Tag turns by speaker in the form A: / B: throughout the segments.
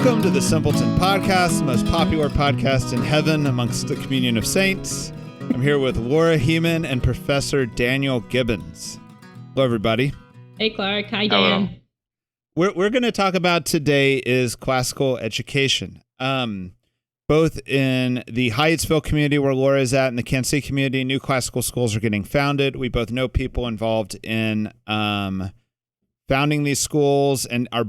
A: Welcome to the Simpleton podcast, the most popular podcast in heaven amongst the communion of saints. I'm here with Laura Heeman and Professor Daniel Gibbons. Hello, everybody.
B: Hey, Clark. Hi, Dan.
A: Hello. We're going to talk about today is classical education. Both in the Hyattsville community where Laura is at and the Kansas City community, new classical schools are getting founded. We both know people involved in founding these schools, and our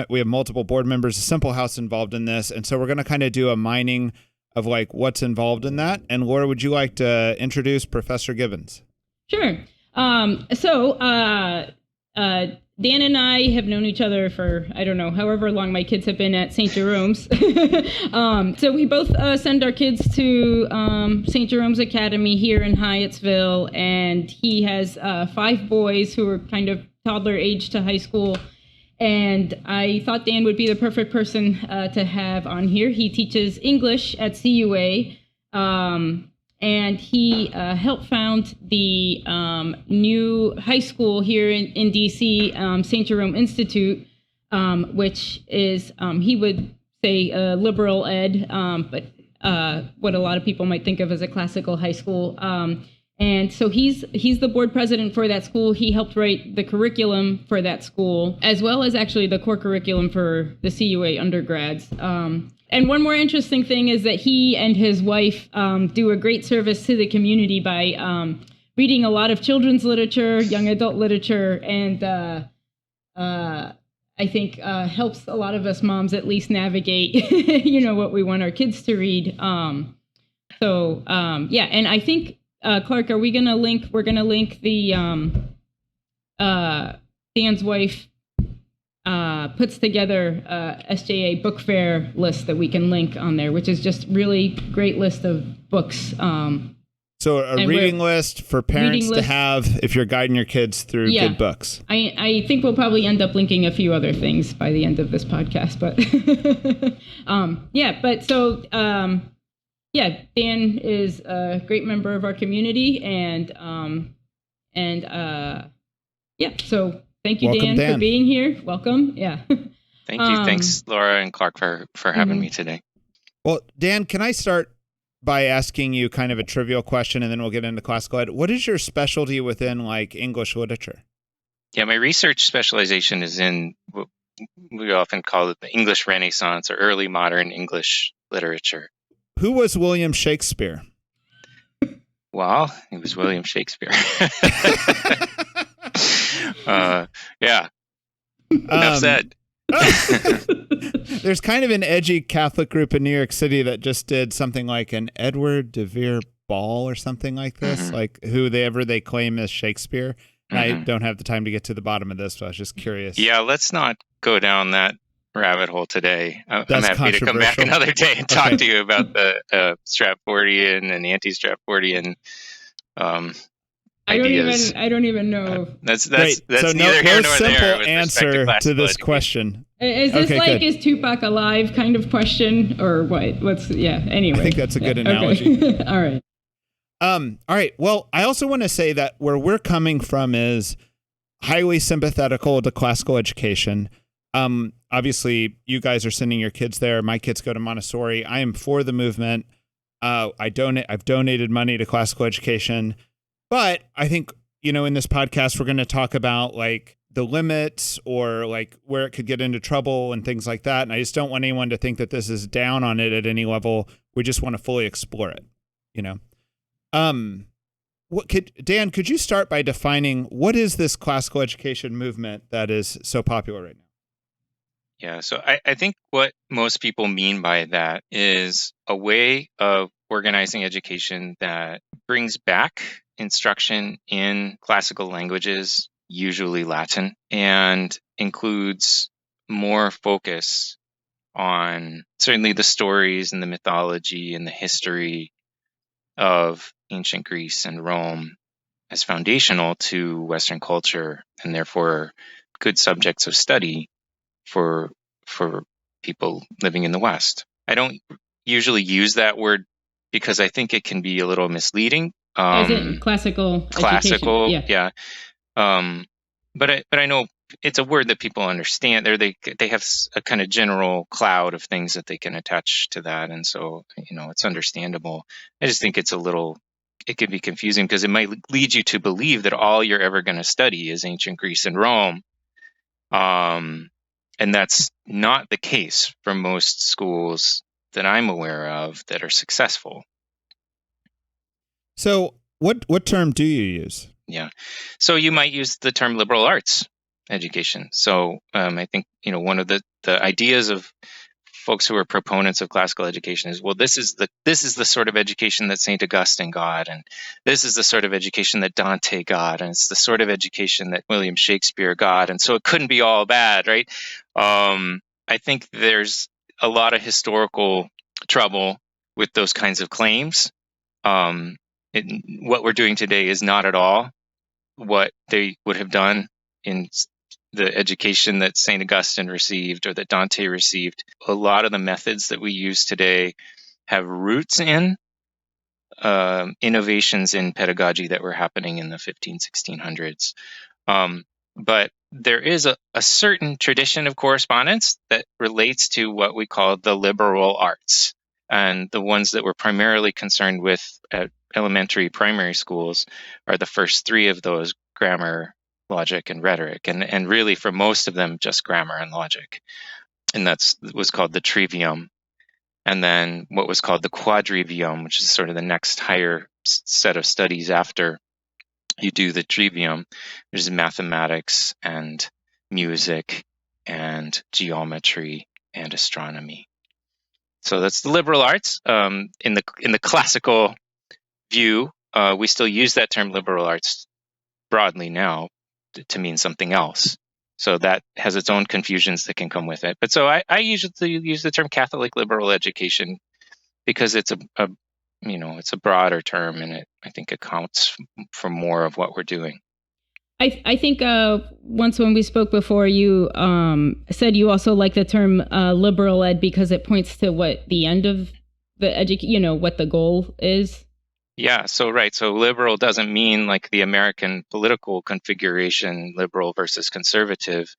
A: we have multiple board members of Simple House involved in this. And so we're going to kind of do a mining of like what's involved in that. And Laura, would you like to introduce Professor Gibbons?
B: Sure. Dan and I have known each other for, I don't know, however long my kids have been at St. Jerome's. So we both send our kids to St. Jerome's Academy here in Hyattsville, and he has 5 boys who are kind of toddler age to high school. And I thought Dan would be the perfect person to have on here. He teaches English at CUA, and he helped found the new high school here in D.C., St. Jerome Institute, which is, he would say, liberal ed, but what a lot of people might think of as a classical high school. And so he's the board president for that school. He helped write the curriculum for that school, as well as actually the core curriculum for the CUA undergrads. And one more interesting thing is that he and his wife do a great service to the community by reading a lot of children's literature, young adult literature, and I think helps a lot of us moms at least navigate, what we want our kids to read. And I think, Clark, we're going to link the Dan's wife puts together SJA book fair list that we can link on there, which is just really great list of books.
A: So a reading list for parents to have if you're guiding your kids through good books.
B: I think we'll probably end up linking a few other things by the end of this podcast, but Dan is a great member of our community, so thank you,
A: Welcome,
B: Dan, for being here. Welcome. Yeah.
C: Thank you. Thanks, Laura and Clark, for having me today.
A: Well, Dan, can I start by asking you kind of a trivial question, and then we'll get into classical ed? What is your specialty within like English literature?
C: Yeah, my research specialization is in what we often call it the English Renaissance or early modern English literature.
A: Who was William Shakespeare?
C: Well, it was William Shakespeare. Yeah. Enough said.
A: There's kind of an edgy Catholic group in New York City that just did something like an Edward de Vere Ball or something like this, like whoever they claim is Shakespeare. And I don't have the time to get to the bottom of this, but I was just curious.
C: Yeah, let's not go down that rabbit hole today. I'm happy to come back another day and talk to you about the Stratfordian and anti-Stratfordian ideas.
B: I don't even know.
C: That's so neither here nor there.
A: Simple answer to this question.
B: Is this is Tupac alive kind of question or what? Anyway.
A: I think that's a good analogy.
B: Okay. All right.
A: All right. Well, I also want to say that where we're coming from is highly sympathetical to classical education. Obviously, you guys are sending your kids there. My kids go to Montessori. I am for the movement. I've donated money to classical education. But I think, in this podcast, we're going to talk about like the limits or like where it could get into trouble and things like that. And I just don't want anyone to think that this is down on it at any level. We just want to fully explore it, Dan, could you start by defining what is this classical education movement that is so popular right now?
C: Yeah, so I think what most people mean by that is a way of organizing education that brings back instruction in classical languages, usually Latin, and includes more focus on certainly the stories and the mythology and the history of ancient Greece and Rome as foundational to Western culture and therefore good subjects of study for people living in the West. I don't usually use that word because I think it can be a little misleading.
B: Is it classical?
C: Classical,
B: education?
C: yeah. But I know it's a word that people understand. They have a kind of general cloud of things that they can attach to that, and so it's understandable. I just think it can be confusing because it might lead you to believe that all you're ever going to study is ancient Greece and Rome, and that's not the case for most schools that I'm aware of that are successful.
A: So what term do you use?
C: Yeah. So you might use the term liberal arts education. So I think, one of the ideas of folks who are proponents of classical education is, well, this is the sort of education that St. Augustine got, and this is the sort of education that Dante got, and it's the sort of education that William Shakespeare got, and so it couldn't be all bad, right? I think there's a lot of historical trouble with those kinds of claims. What we're doing today is not at all what they would have done in the education that St. Augustine received or that Dante received. A lot of the methods that we use today have roots in innovations in pedagogy that were happening in the 1600s. But there is a certain tradition of correspondence that relates to what we call the liberal arts. And the ones that we're primarily concerned with at elementary, primary schools are the first three of those: grammar, logic, and rhetoric. And really, for most of them, just grammar and logic. And that was called the trivium. And then what was called the quadrivium, which is sort of the next higher set of studies after you do the trivium, which is mathematics and music and geometry and astronomy. So that's the liberal arts. In the classical view, we still use that term liberal arts broadly now to mean something else. So that has its own confusions that can come with it. But so I usually use the term Catholic liberal education because it's it's a broader term, and I think accounts for more of what we're doing.
B: I think once when we spoke before, you said you also like the term liberal ed because it points to what the end of the what the goal is.
C: Yeah, so right. So liberal doesn't mean like the American political configuration, liberal versus conservative,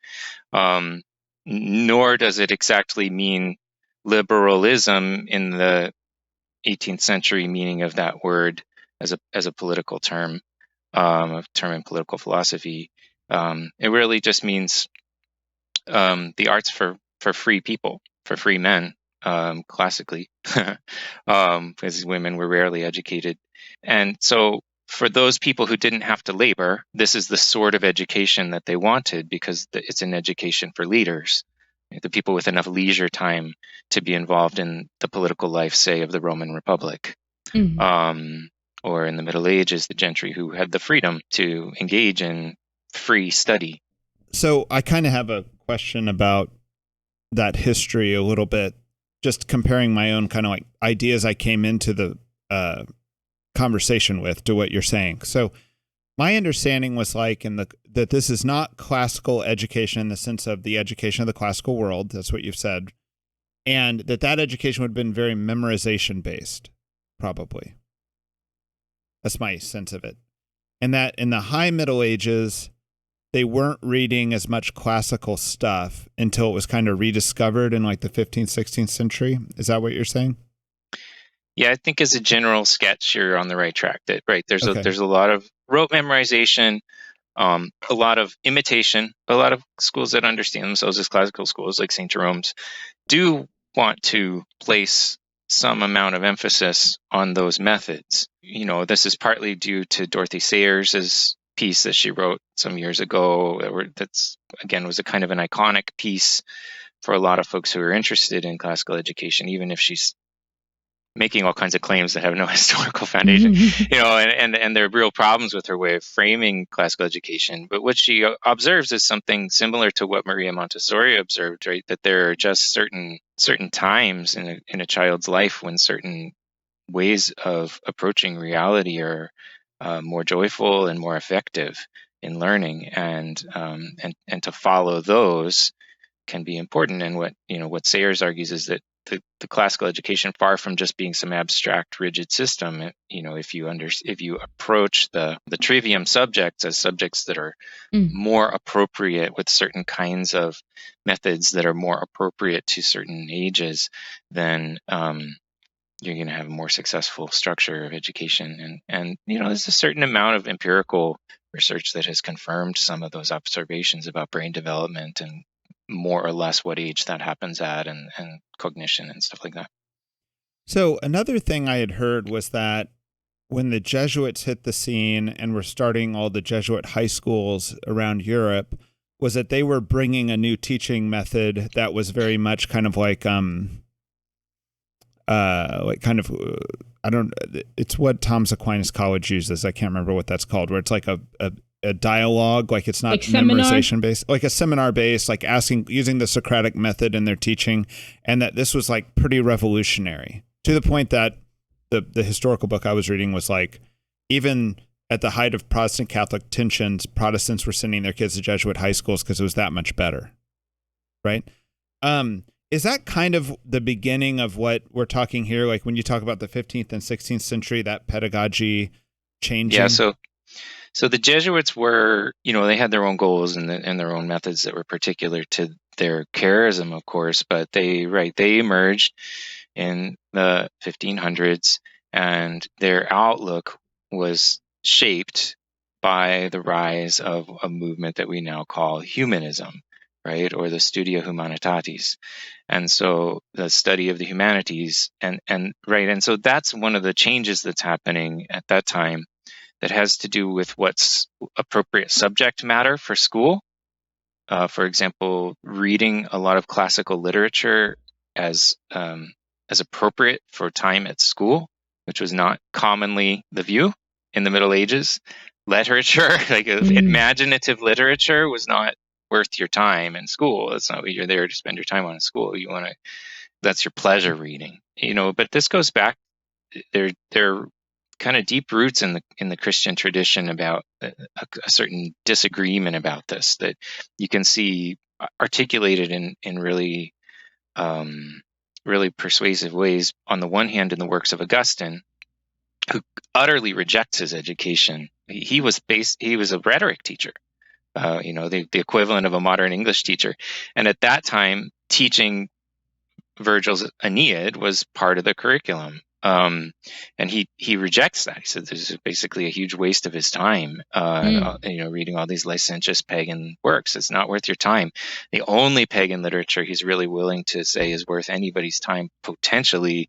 C: nor does it exactly mean liberalism in the 18th century meaning of that word as a political term, a term in political philosophy. It really just means the arts for free people, for free men, classically, because women were rarely educated. And so for those people who didn't have to labor, this is the sort of education that they wanted because it's an education for leaders, the people with enough leisure time to be involved in the political life, say, of the Roman Republic. Mm-hmm. Or in the Middle Ages, the gentry who had the freedom to engage in free study.
A: So I kind of have a question about that history a little bit, just comparing my own kind of like ideas I came into the conversation with to what you're saying. So my understanding was like that this is not classical education in the sense of the education of the classical world. That's what you've said. And that education would have been very memorization based, probably. That's my sense of it. And that in the high Middle Ages, they weren't reading as much classical stuff until it was kind of rediscovered in like the 15th, 16th century. Is that what you're saying?
C: Yeah, I think as a general sketch, you're on the right track. There's a lot of rote memorization, a lot of imitation. A lot of schools that understand themselves as classical schools, like St. Jerome's, do want to place some amount of emphasis on those methods. This is partly due to Dorothy Sayers' piece that she wrote some years ago. That's again was a kind of an iconic piece for a lot of folks who are interested in classical education, even if she's making all kinds of claims that have no historical foundation, and there are real problems with her way of framing classical education. But what she observes is something similar to what Maria Montessori observed, right? That there are just certain times in a child's life when certain ways of approaching reality are more joyful and more effective in learning, and to follow those can be important. And what Sayers argues is that the classical education, far from just being some abstract, rigid system. If you approach the trivium subjects as subjects that are more appropriate with certain kinds of methods that are more appropriate to certain ages, then you're going to have a more successful structure of education. And there's a certain amount of empirical research that has confirmed some of those observations about brain development and more or less what age that happens at, and cognition and stuff like that.
A: So another thing I had heard was that when the Jesuits hit the scene and were starting all the Jesuit high schools around Europe, was that they were bringing a new teaching method that was very much kind of it's what Thomas Aquinas College uses. I can't remember what that's called, where it's like a dialogue, like it's not
B: like
A: memorization based, like a seminar based, like using the Socratic method in their teaching, and that this was like pretty revolutionary to the point that the historical book I was reading was like, even at the height of Protestant Catholic tensions, Protestants were sending their kids to Jesuit high schools because it was that much better. Right. Is that kind of the beginning of what we're talking here? Like when you talk about the 15th and 16th century, that pedagogy changing?
C: Yeah. So the Jesuits were, they had their own goals and their own methods that were particular to their charism, of course, but they emerged in the 1500s, and their outlook was shaped by the rise of a movement that we now call humanism, right? Or the Studia Humanitatis. And so the study of the humanities and so that's one of the changes that's happening at that time, that has to do with what's appropriate subject matter for school. For example, reading a lot of classical literature as appropriate for time at school, which was not commonly the view in the Middle Ages. Literature, like imaginative literature, was not worth your time in school. That's not what you're there to spend your time on in school. That's your pleasure reading, But this goes back. They're kind of deep roots in the Christian tradition about a certain disagreement about this that you can see articulated in really really persuasive ways. On the one hand, in the works of Augustine, who utterly rejects his education. He was a rhetoric teacher, the equivalent of a modern English teacher, and at that time, teaching Virgil's Aeneid was part of the curriculum. And he rejects that. He said this is basically a huge waste of his time, reading all these licentious pagan works. It's not worth your time. The only pagan literature he's really willing to say is worth anybody's time potentially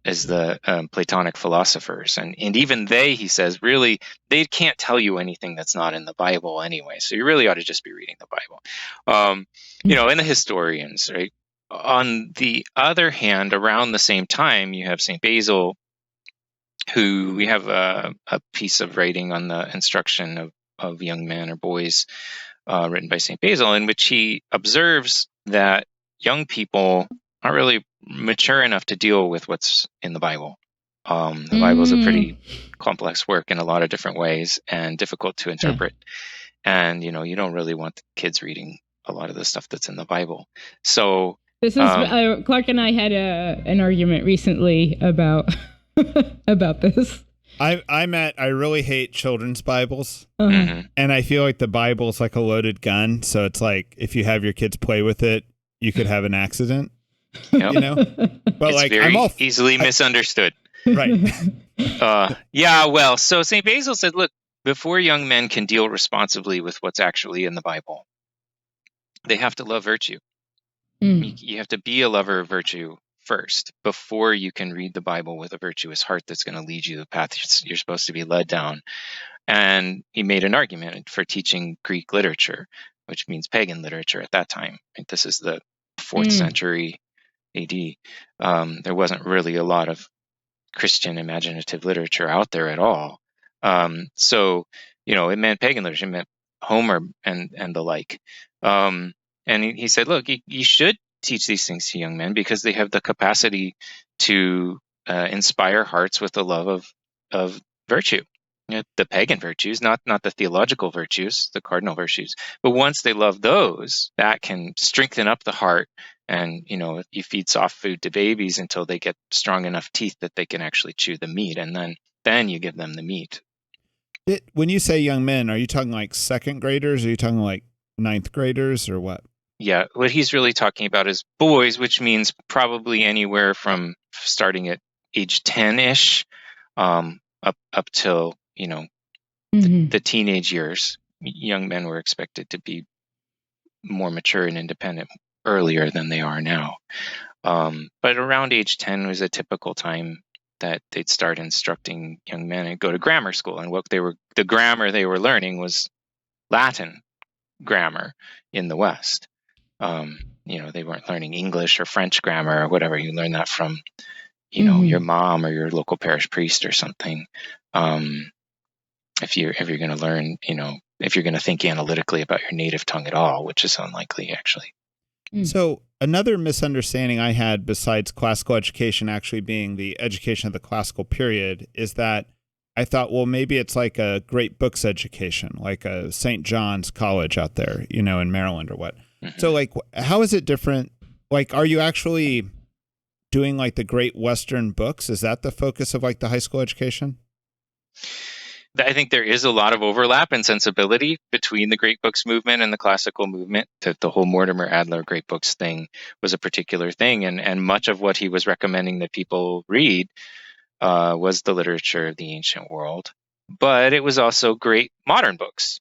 C: is the Platonic philosophers. And even they, he says, really, they can't tell you anything that's not in the Bible anyway. So you really ought to just be reading the Bible. And the historians, right? On the other hand, around the same time, you have St. Basil, who we have a piece of writing on the instruction of young men or boys written by St. Basil, in which he observes that young people aren't really mature enough to deal with what's in the Bible. The Bible is a pretty complex work in a lot of different ways and difficult to interpret. And, you don't really want the kids reading a lot of the stuff that's in the Bible. So
B: this is Clark and I had an argument recently about about this.
A: I really hate children's Bibles,
B: Uh-huh.
A: and I feel like the Bible's like a loaded gun. So it's like if you have your kids play with it, you could have an accident.
C: Yep.
A: But
C: it's
A: like
C: very easily misunderstood.
A: Right.
C: So St. Basil said, look, before young men can deal responsibly with what's actually in the Bible, they have to love virtue. You have to be a lover of virtue first before you can read the Bible with a virtuous heart that's going to lead you the path you're supposed to be led down. And he made an argument for teaching Greek literature, which means pagan literature at that time. This is the 4th century AD. There wasn't really a lot of Christian imaginative literature out there at all. So it meant pagan literature. It meant Homer and the like. And he said, look, you should teach these things to young men because they have the capacity to inspire hearts with the love of virtue. The pagan virtues, not the theological virtues, the cardinal virtues. But once they love those, that can strengthen up the heart And, you feed soft food to babies until they get strong enough teeth that they can actually chew the meat. And then you give them the meat.
A: When you say young men, are you talking like second graders? Or are you talking like ninth graders or what?
C: Yeah, what he's really talking about is boys, which means probably anywhere from starting at age 10-ish up till, the teenage years. Young men were expected to be more mature and independent earlier than they are now. But around age 10 was a typical time that they'd start instructing young men and go to grammar school. And the grammar they were learning was Latin grammar in the West. They weren't learning English or French grammar or whatever. You learn that from, your mom or your local parish priest or something. If you're going to learn, if you're going to think analytically about your native tongue at all, which is unlikely, actually.
A: So another misunderstanding I had, besides classical education actually being the education of the classical period, is that I thought, well, maybe it's like a great books education, like a St. John's College out there, in Maryland or what. Mm-hmm. So like, how is it different? Like, are you actually doing like the great Western books? Is that the focus of like the high school education?
C: I think there is a lot of overlap and sensibility between the great books movement and the classical movement. The whole Mortimer Adler great books thing was a particular thing. And much of what he was recommending that people read was the literature of the ancient world. But it was also great modern books.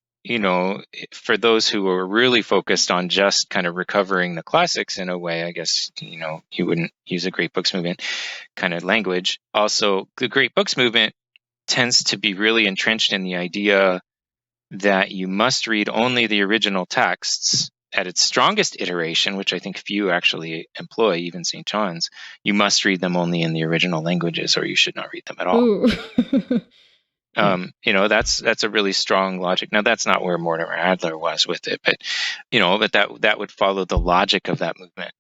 C: For those who were really focused on just kind of recovering the classics in a way, I guess, you wouldn't use a great books movement kind of language. Also, the great books movement tends to be really entrenched in the idea that you must read only the original texts at its strongest iteration, which I think few actually employ, even St. John's. You must read them only in the original languages, or you should not read them at all. That's a really strong logic. Now, that's not where Mortimer Adler was with it, but that would follow the logic of that movement.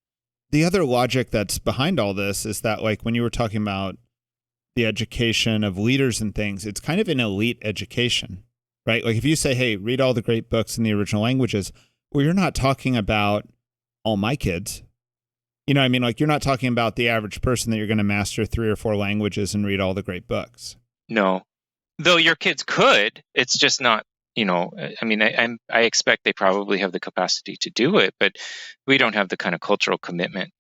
A: The other logic that's behind all this is that, like, when you were talking about the education of leaders and things, it's kind of an elite education, right? Like if you say, hey, read all the great books in the original languages, well, you're not talking about all my kids. You know what I mean? Like you're not talking about the average person that you're going to master 3 or 4 languages and read all the great books.
C: No, though your kids could, it's just not, I expect they probably have the capacity to do it, but we don't have the kind of cultural commitment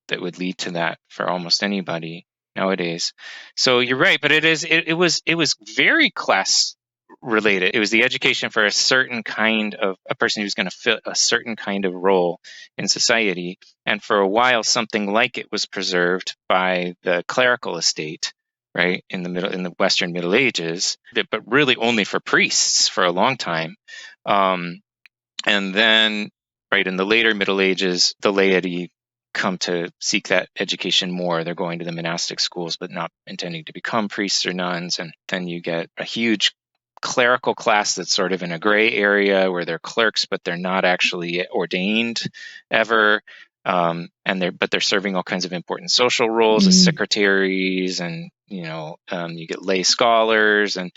C: that would lead to that for almost anybody nowadays. So you're right, but it was very class related. It was the education for a certain kind of a person who's going to fit a certain kind of role in society. And for a while, something like it was preserved by the clerical estate, right, in the Western Middle Ages, but really only for priests for a long time. And then, right, in the later Middle Ages, the laity come to seek that education more. They're going to the monastic schools, but not intending to become priests or nuns. And then you get a huge clerical class that's sort of in a gray area where they're clerks, but they're not actually ordained ever. But they're serving all kinds of important social roles as secretaries, and you get lay scholars, and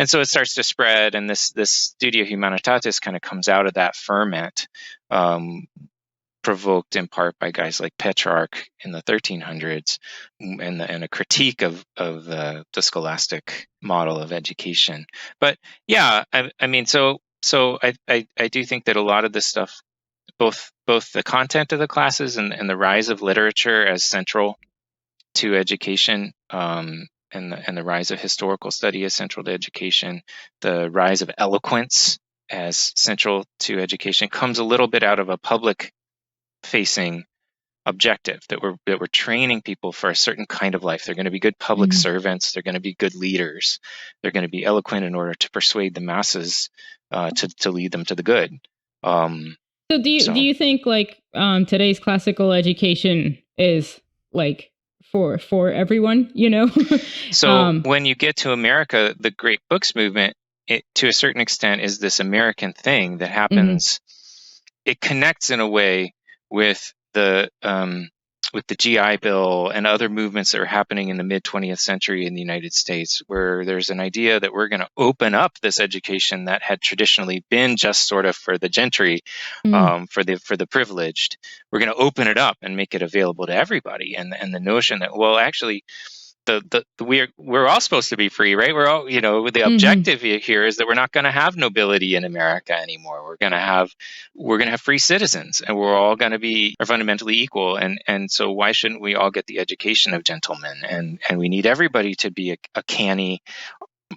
C: so it starts to spread. And this Studia Humanitatis kind of comes out of that ferment, provoked in part by guys like Petrarch in the 1300s, and a critique of the scholastic model of education. But yeah, so I do think that a lot of this stuff, both the content of the classes and the rise of literature as central to education, and the rise of historical study as central to education, the rise of eloquence as central to education, comes a little bit out of a public facing objective that we're training people for a certain kind of life. They're going to be good public servants. They're going to be good leaders. They're going to be eloquent in order to persuade the masses to lead them to the good.
B: So do you think like today's classical education is like for everyone?
C: So when you get to America, the great books movement, it, to a certain extent, is this American thing that happens. It connects in a way with the the GI Bill and other movements that are happening in the mid 20th century in the United States, where there's an idea that we're going to open up this education that had traditionally been just sort of for the gentry, for the privileged. We're going to open it up and make it available to everybody. And the notion that, well, actually, we're all supposed to be free, right? We're all, the objective here is that we're not going to have nobility in America anymore. We're going to have free citizens, and we're all going to be fundamentally equal. And so why shouldn't we all get the education of gentlemen? And we need everybody to be a canny,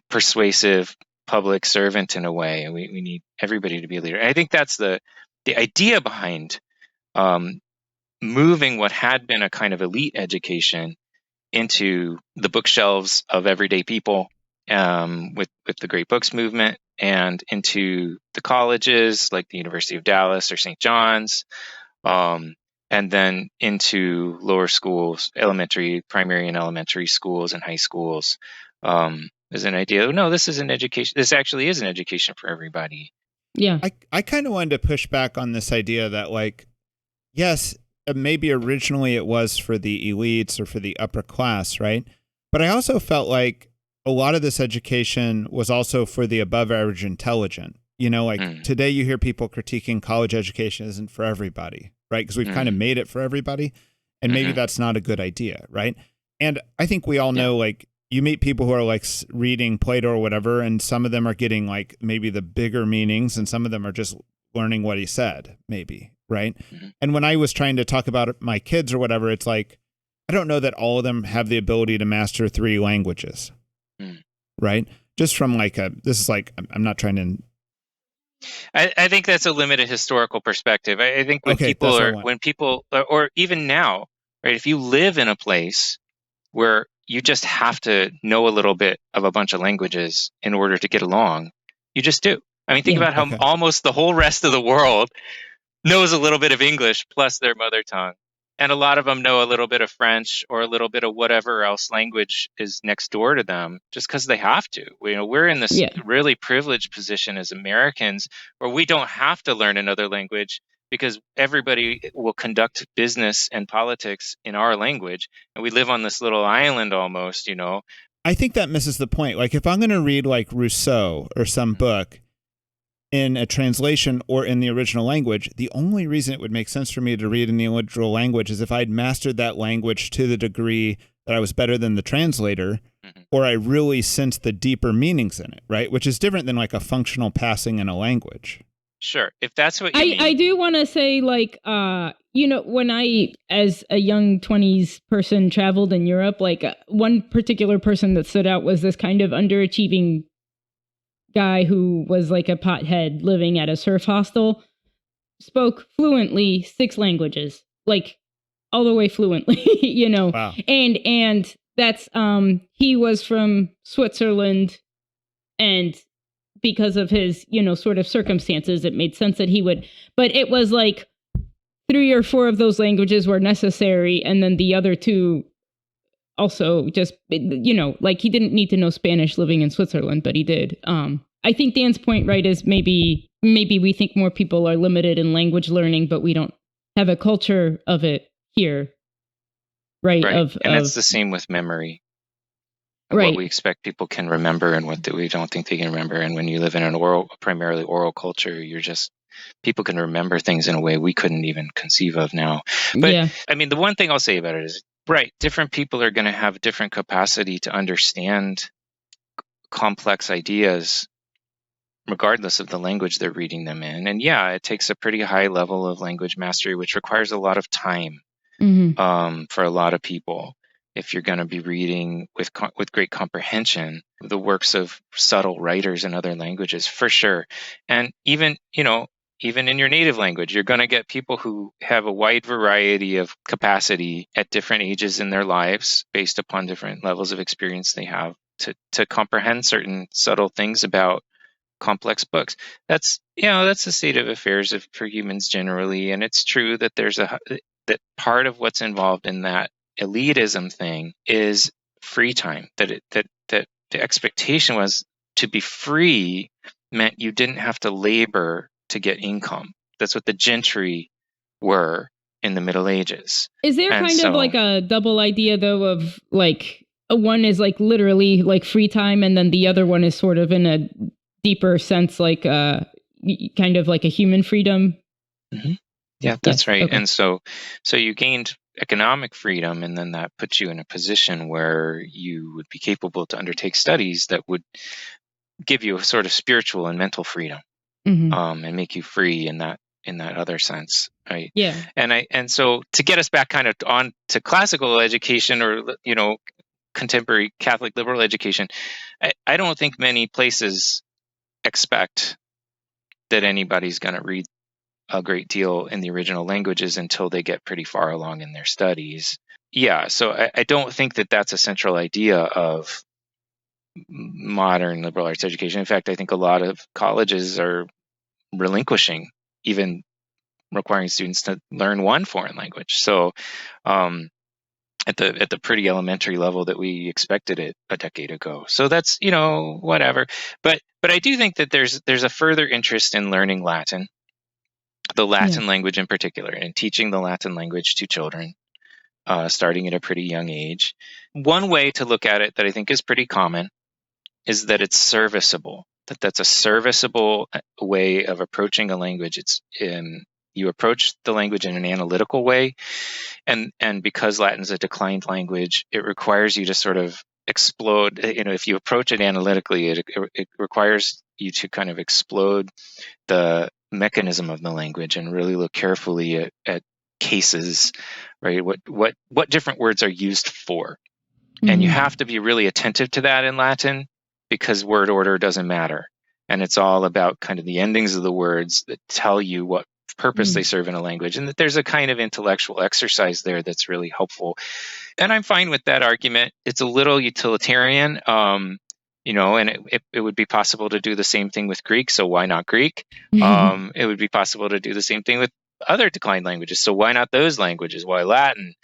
C: persuasive public servant in a way. And we need everybody to be a leader. And I think that's the idea behind moving what had been a kind of elite education into the bookshelves of everyday people, with the Great Books movement, and into the colleges like the University of Dallas or St. John's, and then into lower schools, primary and elementary schools and high schools. There's an idea, no, this is an education. This actually is an education for everybody.
B: Yeah.
A: I kind of wanted to push back on this idea that, yes, maybe originally it was for the elites or for the upper class, right? But I also felt like a lot of this education was also for the above average intelligent. Today you hear people critiquing college education isn't for everybody, right? Because we've kind of made it for everybody. And maybe that's not a good idea, right? And I think we all know, you meet people who are reading Plato or whatever, and some of them are getting maybe the bigger meanings, and some of them are just learning what he said, maybe. Right. And when I was trying to talk about my kids or whatever, it's I don't know that all of them have the ability to master 3 languages. Right. Just from I'm not trying to.
C: I think that's a limited historical perspective. I think when people, or even now, right, if you live in a place where you just have to know a little bit of a bunch of languages in order to get along, you just do. I mean, think about how almost the whole rest of the world knows a little bit of English plus their mother tongue. And a lot of them know a little bit of French or a little bit of whatever else language is next door to them, just because they have to. We're in this really privileged position as Americans where we don't have to learn another language because everybody will conduct business and politics in our language. And we live on this little island almost,
A: I think that misses the point. If I'm going to read Rousseau or some book in a translation or in the original language, the only reason it would make sense for me to read in the original language is if I'd mastered that language to the degree that I was better than the translator, or I really sensed the deeper meanings in it, right? Which is different than a functional passing in a language.
C: Sure. If that's what you mean.
B: I do want to say, when I, as a young 20s person, traveled in Europe, one particular person that stood out was this kind of underachieving guy who was a pothead living at a surf hostel, spoke fluently 6 languages, all the way fluently, Wow. And that's he was from Switzerland, and because of his sort of circumstances, it made sense that he would, but it was 3 or 4 of those languages were necessary, and then the other 2 also just, he didn't need to know Spanish living in Switzerland, but he did. I think Dan's point, right, is maybe we think more people are limited in language learning, but we don't have a culture of it here, right?
C: And that's the same with memory.
B: Right.
C: What we expect people can remember and what we don't think they can remember. And when you live in primarily oral culture, people can remember things in a way we couldn't even conceive of now. But I mean, the one thing I'll say about it is, different people are going to have different capacity to understand complex ideas regardless of the language they're reading them in. And it takes a pretty high level of language mastery, which requires a lot of time for a lot of people. If you're going to be reading with great comprehension the works of subtle writers in other languages, for sure. And even in your native language, you're going to get people who have a wide variety of capacity at different ages in their lives based upon different levels of experience they have to comprehend certain subtle things about complex books. That's the state of affairs for humans generally. And it's true that that part of what's involved in that elitism thing is free time, that the expectation was to be free meant you didn't have to labor to get income. That's what the gentry were. in the Middle Ages.
B: Is there
C: And
B: kind of
C: so-
B: like a double idea though of like one is like literally like free time and then the other one is sort of in a deeper sense like kind of like a human freedom?
C: Mhm. Yeah, that's
B: Yes,
C: right.
B: okay.
C: And so you gained economic freedom, and then that puts you in a position where you would be capable to undertake studies that would give you a sort of spiritual and mental freedom,
B: Mhm.
C: and make you free in that other sense, right?
B: Yeah.
C: And so to get us back kind of on to classical education, or contemporary Catholic liberal education, I don't think many places expect that anybody's going to read a great deal in the original languages until they get pretty far along in their studies. Yeah, so I don't think that that's a central idea of modern liberal arts education. In fact, I think a lot of colleges are relinquishing even requiring students to learn one foreign language. So at the pretty elementary level that we expected it a decade ago. So that's whatever. But I do think that there's a further interest in learning Latin, the Latin language in particular, and teaching the Latin language to children, starting at a pretty young age. One way to look at it that I think is pretty common is that it's serviceable. That's a serviceable way of approaching a language. You approach the language in an analytical way, and because Latin is a declined language, it requires you to sort of explode. If you approach it analytically, it requires you to kind of explode the mechanism of the language and really look carefully at cases, right? What different words are used for, and you have to be really attentive to that in Latin, because word order doesn't matter, and it's all about kind of the endings of the words that tell you what purpose they serve in a language, and that there's a kind of intellectual exercise there that's really helpful. And I'm fine with that argument. It's a little utilitarian, and it would be possible to do the same thing with Greek, so why not Greek? It would be possible to do the same thing with other declined languages, so why not those languages? Why Latin?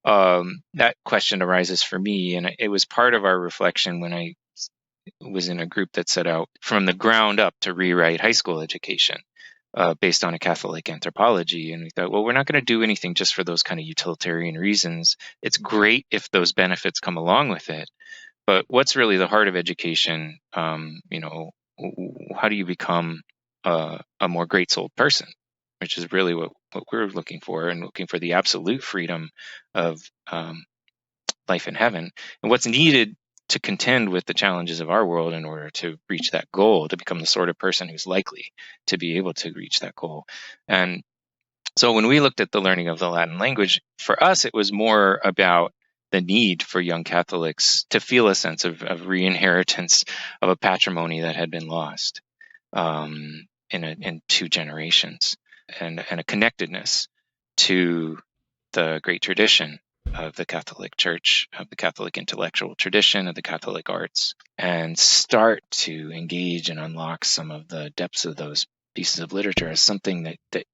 C: That question arises for me, and it was part of our reflection when I was in a group that set out from the ground up to rewrite high school education, based on a Catholic anthropology. And we thought, well, we're not going to do anything just for those kind of utilitarian reasons. It's great if those benefits come along with it, but what's really the heart of education? How do you become a more great-souled person, which is really what we're looking for, and looking for the absolute freedom of life in heaven, and what's needed to contend with the challenges of our world in order to reach that goal, to become the sort of person who's likely to be able to reach that goal. And so when we looked at the learning of the Latin language, for us, it was more about the need for young Catholics to feel a sense of re-inheritance of a patrimony that had been lost in 2 generations, and a connectedness to the great tradition of the Catholic Church, of the Catholic intellectual tradition, of the Catholic arts, and start to engage and unlock some of the depths of those pieces of literature as something that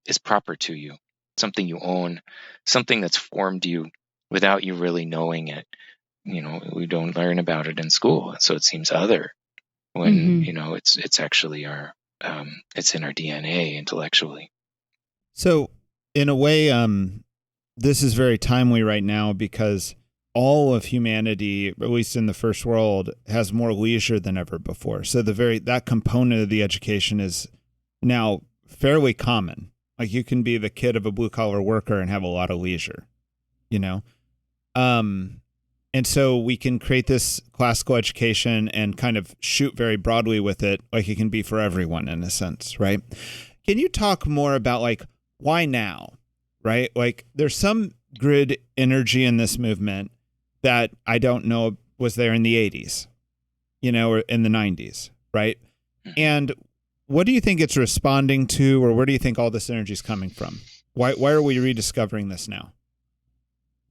C: is proper to you, something you own, something that's formed you without you really knowing it. We don't learn about it in school, so it seems other when it's actually it's in our DNA intellectually.
A: So in a way, this is very timely right now, because all of humanity, at least in the first world, has more leisure than ever before. So that component of the education is now fairly common. Like, you can be the kid of a blue collar worker and have a lot of leisure, and so we can create this classical education and kind of shoot very broadly with it, like it can be for everyone in a sense, right? Can you talk more about why now? Right? There's some grid energy in this movement that I don't know was there in the 80s, or in the 90s, right? And what do you think it's responding to, or where do you think all this energy is coming from? Why are we rediscovering this now?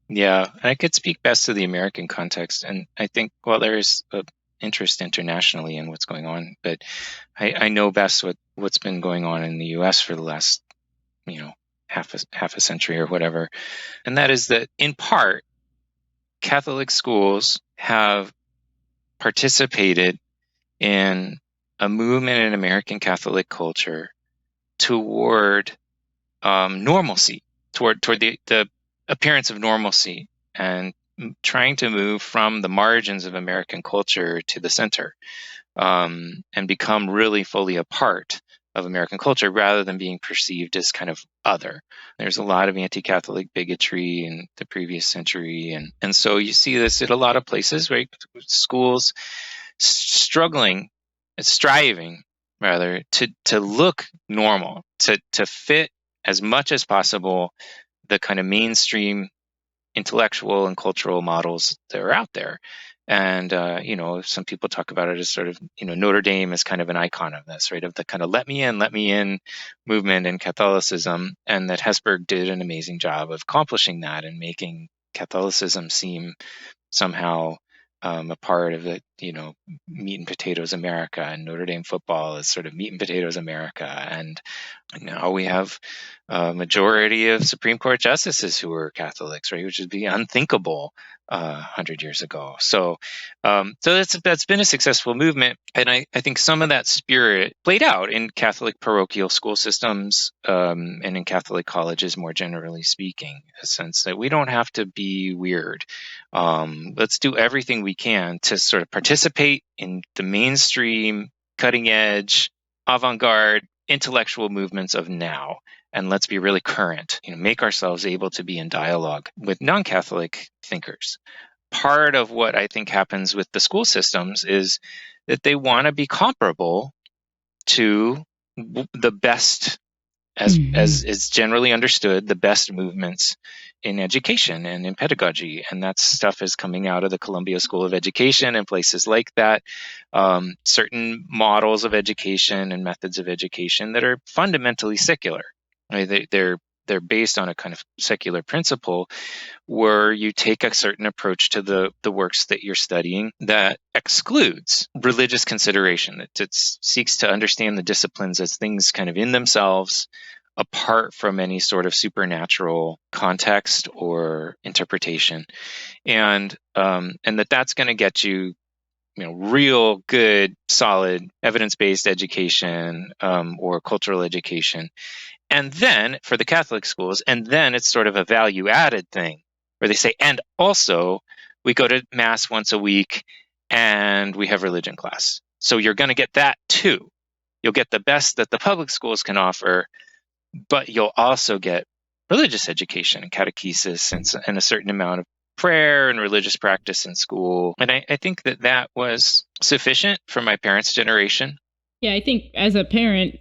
C: Yeah, I could speak best to the American context, and I think, well, there is an interest internationally in what's going on, but I know best what's been going on in the U.S. for the last, half a century or whatever. And that is that, in part, Catholic schools have participated in a movement in American Catholic culture toward normalcy, toward the appearance of normalcy and trying to move from the margins of American culture to the center, and become really fully a part of American culture rather than being perceived as kind of other. There's a lot of anti-Catholic bigotry in the previous century, and so you see this at a lot of places, right? Schools striving rather to look normal, to fit as much as possible the kind of mainstream intellectual and cultural models that are out there. And, some people talk about it as sort of, Notre Dame is kind of an icon of this, right? Of the kind of let me in movement in Catholicism. And that Hesburgh did an amazing job of accomplishing that and making Catholicism seem somehow a part of the, meat and potatoes America, and Notre Dame football is sort of meat and potatoes America. And now we have a majority of Supreme Court justices who are Catholics, right? Which would be unthinkable 100 years ago. So that's been a successful movement. And I think some of that spirit played out in Catholic parochial school systems, and in Catholic colleges more generally speaking, a sense that we don't have to be weird. Let's do everything we can to sort of participate in the mainstream, cutting edge, avant-garde, intellectual movements of now. And let's be really current, make ourselves able to be in dialogue with non-Catholic thinkers. Part of what I think happens with the school systems is that they want to be comparable to the best, as is generally understood, the best movements in education and in pedagogy. And that stuff is coming out of the Columbia School of Education and places like that. Certain models of education and methods of education that are fundamentally secular. Right? They're based on a kind of secular principle where you take a certain approach to the works that you're studying that excludes religious consideration, that seeks to understand the disciplines as things kind of in themselves, apart from any sort of supernatural context or interpretation, and that's going to get you, real good, solid, evidence-based education, or cultural education. And then for the Catholic schools, and then it's sort of a value-added thing where they say, and also we go to Mass once a week and we have religion class. So you're going to get that too. You'll get the best that the public schools can offer, but you'll also get religious education and catechesis and a certain amount of prayer and religious practice in school. And I think that was sufficient for my parents' generation.
B: Yeah, I think as a parent,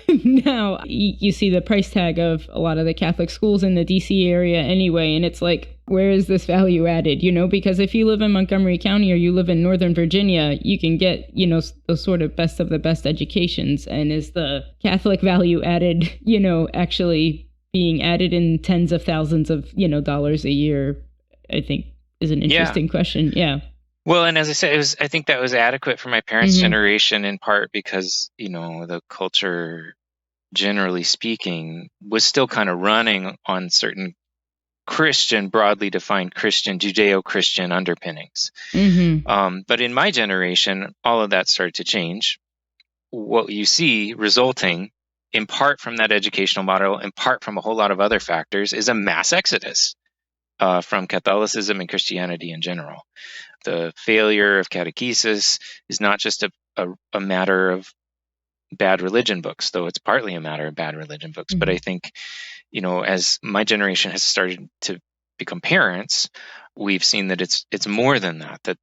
B: now you see the price tag of a lot of the Catholic schools in the DC area anyway. And it's like, where is this value added? Because if you live in Montgomery County or you live in Northern Virginia, you can get, the sort of best of the best educations. And is the Catholic value added, actually being added in tens of thousands of, dollars a year, I think is an interesting question. Yeah.
C: Well, and as I said, I think that was adequate for my parents' generation, in part because, the culture, generally speaking, was still kind of running on certain Christian, broadly defined Christian, Judeo-Christian underpinnings. But in my generation, all of that started to change. What you see resulting, in part from that educational model, in part from a whole lot of other factors, is a mass exodus from Catholicism and Christianity in general. The failure of catechesis is not just a matter of bad religion books, though it's partly a matter of bad religion books. But I think, as my generation has started to become parents, we've seen that it's more than that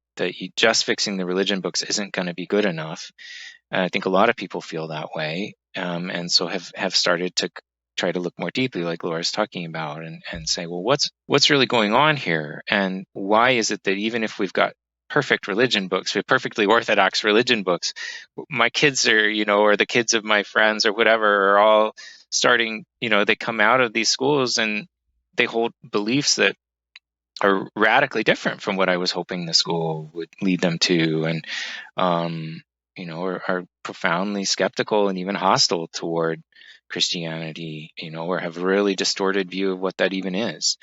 C: just fixing the religion books isn't going to be good enough. And I think a lot of people feel that way, and so have started to try to look more deeply, like Laura's talking about, and say, well, what's really going on here? And why is it that even if we've got perfect religion books, we have perfectly orthodox religion books, my kids are, or the kids of my friends or whatever are all starting, they come out of these schools and they hold beliefs that are radically different from what I was hoping the school would lead them to, and are profoundly skeptical and even hostile toward Christianity, or have a really distorted view of what that even is.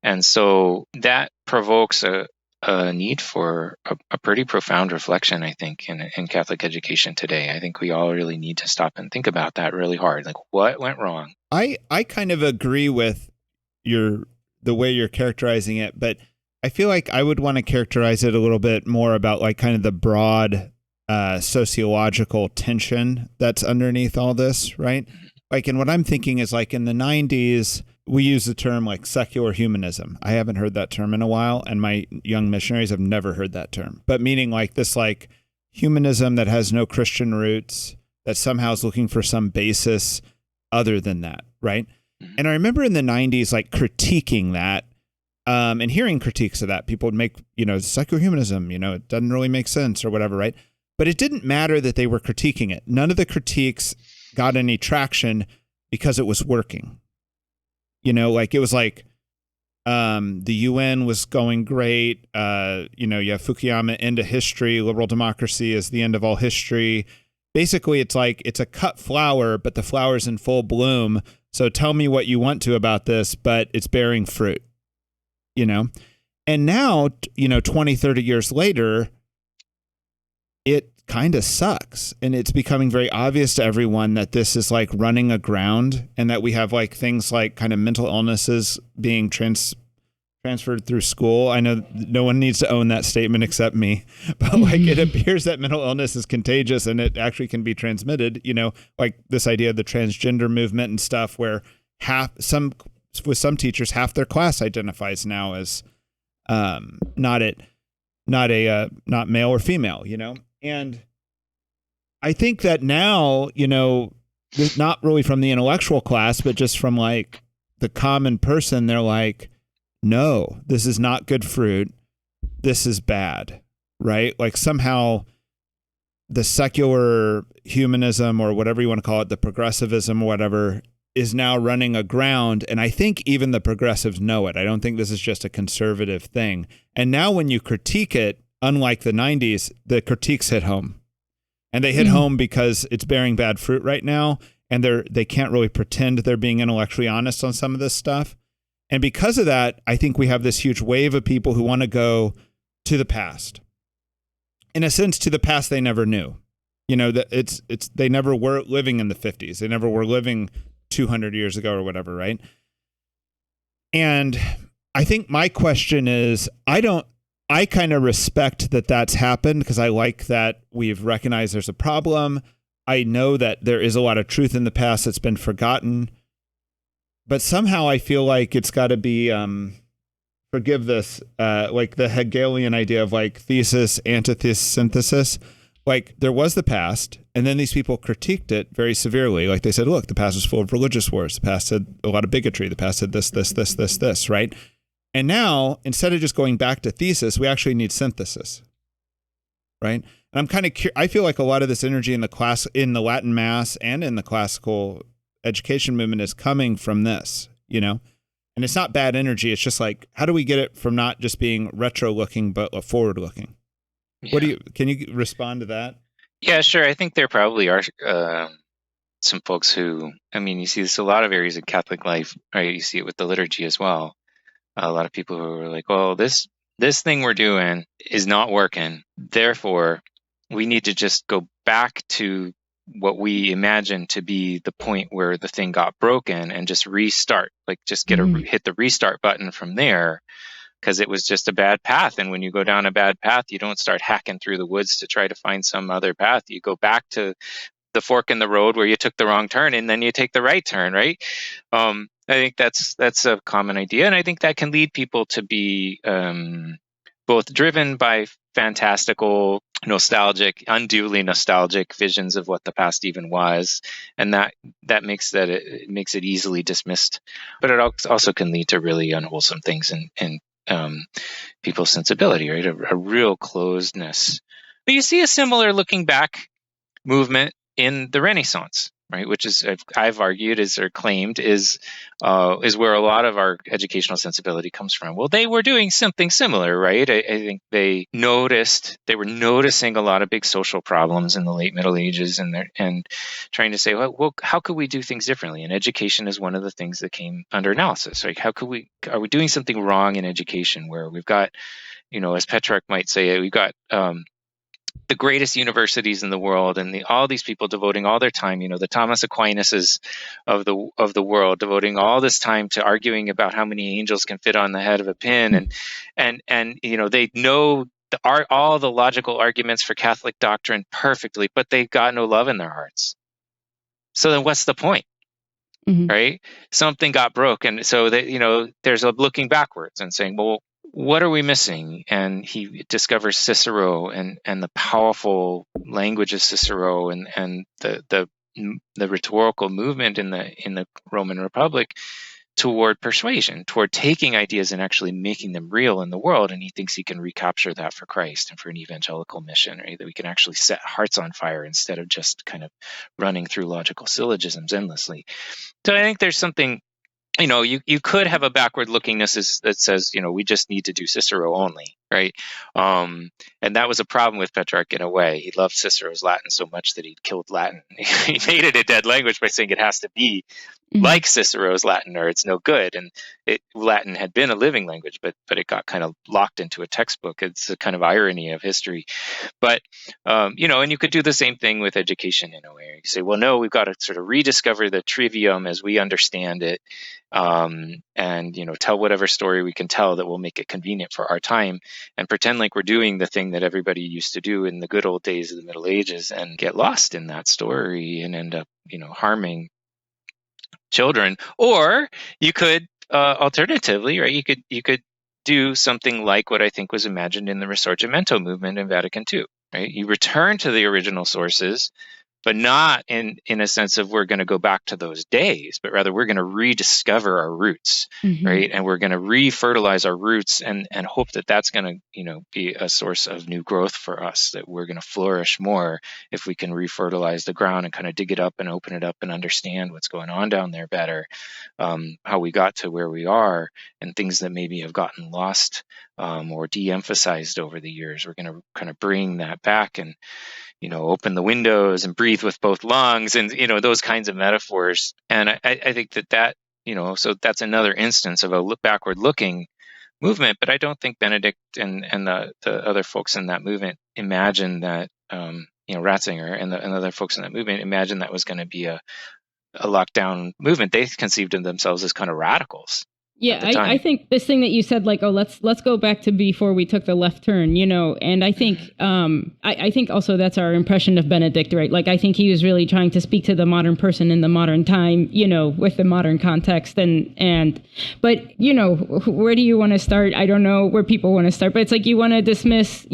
C: And so that provokes a need for a pretty profound reflection, I think, in Catholic education today. I think we all really need to stop and think about that really hard. Like, what went wrong?
A: I kind of agree with the way you're characterizing it, but I feel like I would want to characterize it a little bit more about like kind of the broad sociological tension that's underneath all this, right? Like, and what I'm thinking is like in the 90s, we use the term like secular humanism. I haven't heard that term in a while, and my young missionaries have never heard that term, but meaning like this like humanism that has no Christian roots, that somehow is looking for some basis other than that, right? And I remember in the 90s like critiquing that, and hearing critiques of that. People would make, secular humanism, it doesn't really make sense or whatever, right? But it didn't matter that they were critiquing it. None of the critiques got any traction because it was working. Like it was like the UN was going great. You have Fukuyama, end of history, liberal democracy is the end of all history. Basically, it's like it's a cut flower, but the flower's in full bloom. So tell me what you want to about this, but it's bearing fruit, And now, 20, 30 years later, it kind of sucks. And it's becoming very obvious to everyone that this is like running aground, and that we have like things like kind of mental illnesses being transferred through school. I know no one needs to own that statement except me, but like it appears that mental illness is contagious and it actually can be transmitted, like this idea of the transgender movement and stuff, where with some teachers, half their class identifies now as not male or female, And I think that now, not really from the intellectual class, but just from like the common person, they're like, no, this is not good fruit. This is bad, right? Like somehow the secular humanism, or whatever you want to call it, the progressivism or whatever, is now running aground. And I think even the progressives know it. I don't think this is just a conservative thing. And now when you critique it, unlike the 90s, the critiques hit home. And they hit home because it's bearing bad fruit right now. And they can't really pretend they're being intellectually honest on some of this stuff. And because of that, I think we have this huge wave of people who want to go to the past. In a sense, to the past they never knew. That they never were living in the 50s. They never were living 200 years ago or whatever, right? And I think my question is, I kind of respect that that's happened, because I like that we've recognized there's a problem. I know that there is a lot of truth in the past that's been forgotten. But somehow I feel like it's got to be, forgive this, like the Hegelian idea of like thesis, antithesis, synthesis. Like there was the past, and then these people critiqued it very severely. Like they said, look, the past was full of religious wars. The past had a lot of bigotry. The past had this, right? And now, instead of just going back to thesis, we actually need synthesis, right? And I'm kind of I feel like a lot of this energy in the Latin Mass and in the classical education movement is coming from this, and it's not bad energy. It's just like, how do we get it from not just being retro looking, but forward looking? Yeah. Can you respond to that?
C: Yeah, sure. I think there probably are some folks who, you see this a lot of areas of Catholic life, right? You see it with the liturgy as well. A lot of people who are like, well, this thing we're doing is not working. Therefore, we need to just go back to what we imagine to be the point where the thing got broken and just restart, like just hit the restart button from there, because it was just a bad path. And when you go down a bad path, you don't start hacking through the woods to try to find some other path. You go back to the fork in the road where you took the wrong turn, and then you take the right turn, right? I think that's a common idea. And I think that can lead people to be both driven by fantastical, unduly nostalgic visions of what the past even was, and that makes it easily dismissed. But it also can lead to really unwholesome things in people's sensibility, right? A real closedness. But you see a similar looking back movement in the Renaissance, right? Which is, I've argued, claimed is where a lot of our educational sensibility comes from. Well, they were doing something similar, right? I think they were noticing a lot of big social problems in the late Middle Ages, and trying to say, well, how could we do things differently? And education is one of the things that came under analysis. Like, are we doing something wrong in education where we've got, as Petrarch might say, we've got the greatest universities in the world, and all these people devoting all their time, the Thomas Aquinas of the world, devoting all this time to arguing about how many angels can fit on the head of a pin, and they know all the logical arguments for Catholic doctrine perfectly, but they've got no love in their hearts. So then what's the point?
B: Mm-hmm.
C: Right? Something got broke. And so that, there's a looking backwards and saying, well, what are we missing? And he discovers Cicero and the powerful language of Cicero and the rhetorical movement in the Roman Republic toward persuasion, toward taking ideas and actually making them real in the world. And he thinks he can recapture that for Christ and for an evangelical mission, right? That we can actually set hearts on fire instead of just kind of running through logical syllogisms endlessly. So I think there's something, you could have a backward lookingness that says, we just need to do Cicero only, right? And that was a problem with Petrarch in a way. He loved Cicero's Latin so much that he killed Latin. He made it a dead language by saying it has to be like Cicero's Latin or it's no good. And Latin had been a living language, but it got kind of locked into a textbook. It's a kind of irony of history. But, and you could do the same thing with education in a way. You say, well, no, we've got to sort of rediscover the trivium as we understand it. And, tell whatever story we can tell that will make it convenient for our time and pretend like we're doing the thing that everybody used to do in the good old days of the Middle Ages and get lost in that story and end up, harming children. Or you could alternatively, right, you could do something like what I think was imagined in the Risorgimento movement in Vatican II, right? You return to the original sources, but not in a sense of we're going to go back to those days, but rather we're going to rediscover our roots, right? And we're going to refertilize our roots and hope that that's going to, be a source of new growth for us, that we're going to flourish more if we can refertilize the ground and kind of dig it up and open it up and understand what's going on down there better, how we got to where we are and things that maybe have gotten lost or de-emphasized over the years. We're going to kind of bring that back and open the windows and breathe with both lungs and, those kinds of metaphors. And I think that, so that's another instance of a backward looking movement. But I don't think Benedict and the other folks in that movement imagined that, Ratzinger and the other folks in that movement imagined that was going to be a lockdown movement. They conceived of themselves as kind of radicals.
B: Yeah, I think this thing that you said, like, oh, let's go back to before we took the left turn, and I think I think also that's our impression of Benedict, right? Like, I think he was really trying to speak to the modern person in the modern time, with the modern context, but where do you want to start? I don't know where people want to start, but it's like you want to dismiss,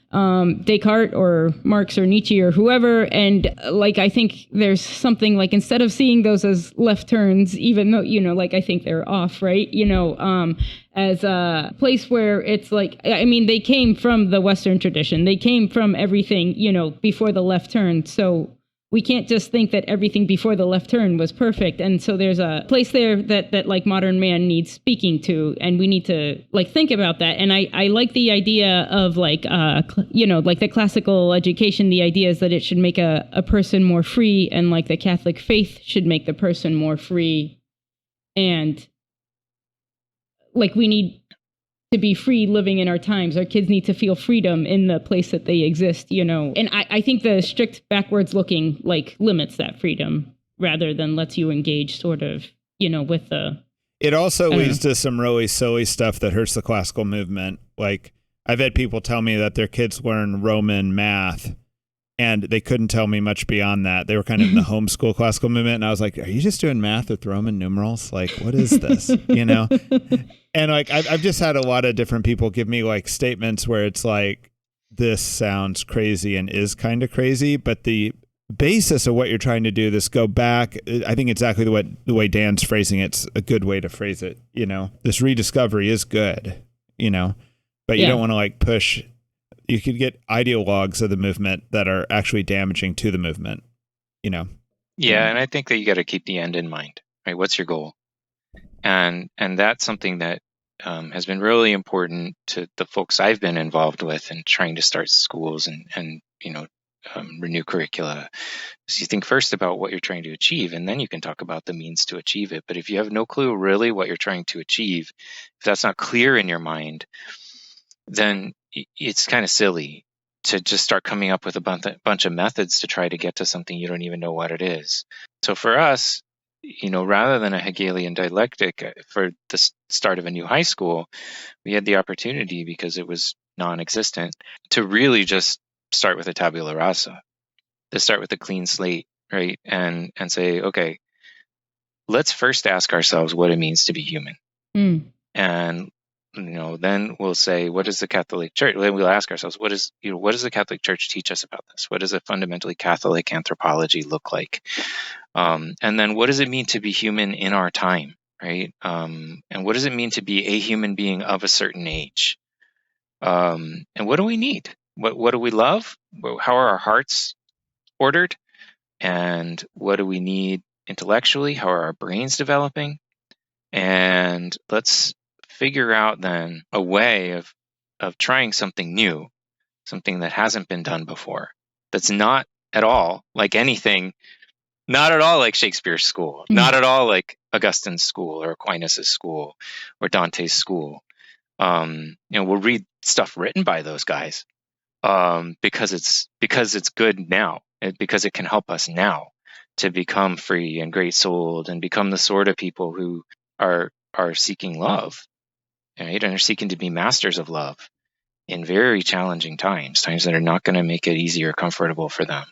B: Descartes or Marx or Nietzsche or whoever. And like, I think there's something like, instead of seeing those as left turns, even though, I think they're off, right? As a place where it's like, I mean, they came from the Western tradition. They came from everything, before the left turn. So we can't just think that everything before the left turn was perfect. And so there's a place there that like modern man needs speaking to, and we need to like think about that. And I like the idea of like, like the classical education, the idea is that it should make a person more free, and like the Catholic faith should make the person more free. And like, we need to be free living in our times. Our kids need to feel freedom in the place that they exist, And I think the strict backwards looking like limits that freedom rather than lets you engage sort of, with the...
A: It also leads to some really silly stuff that hurts the classical movement. Like, I've had people tell me that their kids learn Roman math and they couldn't tell me much beyond that. They were kind of in the homeschool classical movement. And I was like, are you just doing math with Roman numerals? Like, what is this? And like, I've just had a lot of different people give me like statements where it's like, this sounds crazy and is kind of crazy, but the basis of what you're trying to do, this go back, I think exactly the way Dan's phrasing it's a good way to phrase it. This rediscovery is good, but you don't want to like push. You could get ideologues of the movement that are actually damaging to the movement, Yeah,
C: and I think that you got to keep the end in mind, right? What's your goal? And that's something that has been really important to the folks I've been involved with in trying to start schools and renew curricula. So you think first about what you're trying to achieve, and then you can talk about the means to achieve it. But if you have no clue really what you're trying to achieve, if that's not clear in your mind, then it's kind of silly to just start coming up with a bunch of methods to try to get to something you don't even know what it is. So for us, rather than a Hegelian dialectic for the start of a new high school, we had the opportunity, because it was non-existent, to really just start with a tabula rasa, to start with a clean slate, right? And say, okay, let's first ask ourselves what it means to be human. And then we'll say, what is the Catholic Church? Then we'll ask ourselves, what does the Catholic Church teach us about this? What does a fundamentally Catholic anthropology look like? And then what does it mean to be human in our time, right? And what does it mean to be a human being of a certain age? And what do we need? What do we love? How are our hearts ordered? And what do we need intellectually? How are our brains developing? And let's figure out then a way of trying something new, something that hasn't been done before, that's not at all like anything, not at all like Shakespeare's school, not at all like Augustine's school or Aquinas' school or Dante's school. We'll read stuff written by those guys because it's good now, because it can help us now to become free and great-souled and become the sort of people who are seeking love, right? And are seeking to be masters of love in very challenging times that are not going to make it easy or comfortable for them.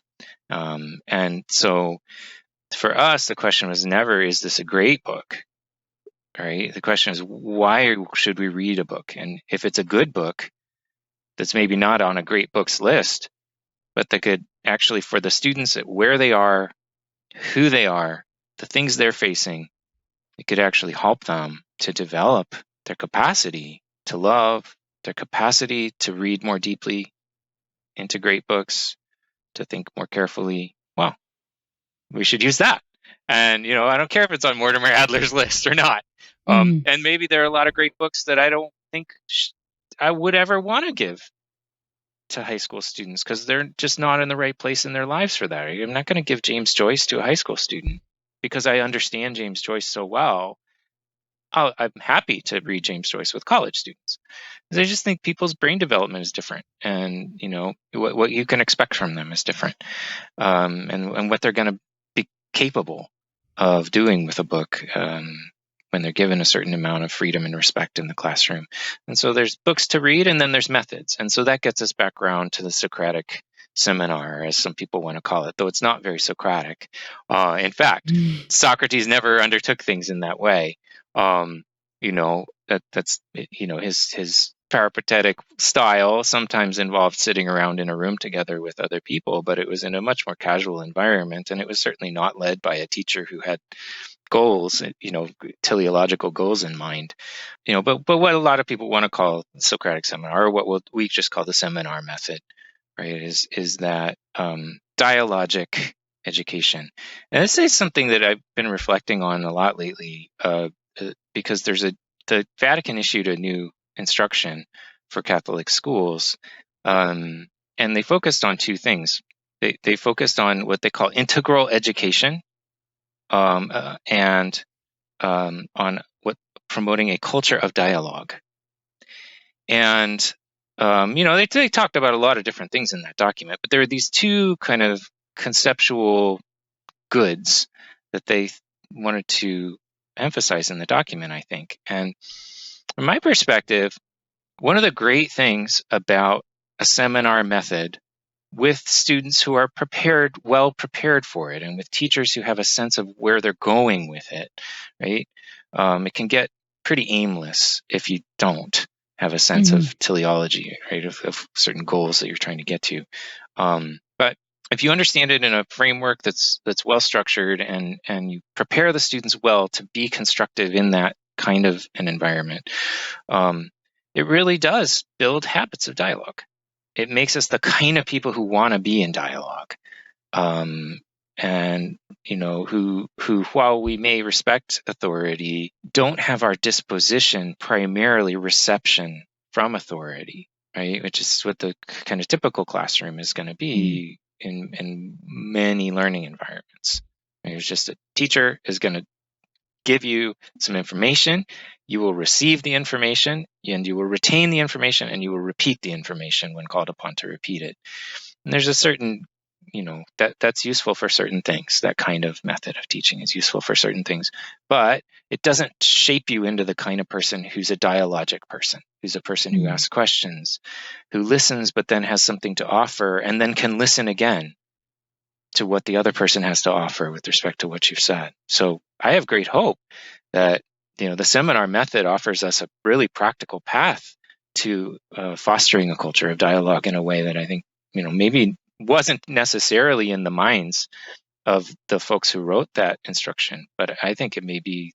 C: And so for us, the question was never, is this a great book? Right? The question is, why should we read a book? And if it's a good book that's maybe not on a great books list, but that could actually, for the students at where they are, who they are, the things they're facing, it could actually help them to develop their capacity to love, their capacity to read more deeply into great books, to think more carefully. Well, we should use that. And, I don't care if it's on Mortimer Adler's list or not. And maybe there are a lot of great books that I don't think I would ever want to give to high school students, because they're just not in the right place in their lives for that. I'm not going to give James Joyce to a high school student because I understand James Joyce so well. I'm happy to read James Joyce with college students, because I just think people's brain development is different, and what you can expect from them is different, and what they're going to be capable of doing with a book when they're given a certain amount of freedom and respect in the classroom. And so there's books to read, and then there's methods, and so that gets us back around to the Socratic seminar, as some people want to call it, though it's not very Socratic. In fact, Socrates never undertook things in that way. That's his peripatetic style sometimes involved sitting around in a room together with other people, but it was in a much more casual environment, and it was certainly not led by a teacher who had goals, teleological goals in mind. But what a lot of people want to call Socratic seminar, or what we just call the seminar method, right, is that dialogic education. And this is something that I've been reflecting on a lot lately, because the Vatican issued a new instruction for Catholic schools, and they focused on two things. They focused on what they call integral education, and on promoting a culture of dialogue. And they talked about a lot of different things in that document, but there are these two kind of conceptual goods that they wanted to emphasize in the document, I think. And from my perspective, one of the great things about a seminar method with students who are well prepared for it, and with teachers who have a sense of where they're going with it, right? It can get pretty aimless if you don't have a sense of teleology, right? Of certain goals that you're trying to get to. But if you understand it in a framework that's well structured, and you prepare the students well to be constructive in that kind of an environment, it really does build habits of dialogue. It makes us the kind of people who want to be in dialogue, and who while we may respect authority, don't have our disposition primarily reception from authority, right? Which is what the kind of typical classroom is going to be in many learning environments. It's just a teacher is going to give you some information, you will receive the information, and you will retain the information, and you will repeat the information when called upon to repeat it. And there's a certain, that's useful for certain things. That kind of method of teaching is useful for certain things, but it doesn't shape you into the kind of person who's a dialogic person, who's a person who asks questions, who listens, but then has something to offer, and then can listen again to what the other person has to offer with respect to what you've said. So I have great hope that the seminar method offers us a really practical path to fostering a culture of dialogue in a way that I think maybe wasn't necessarily in the minds of the folks who wrote that instruction, but I think it may be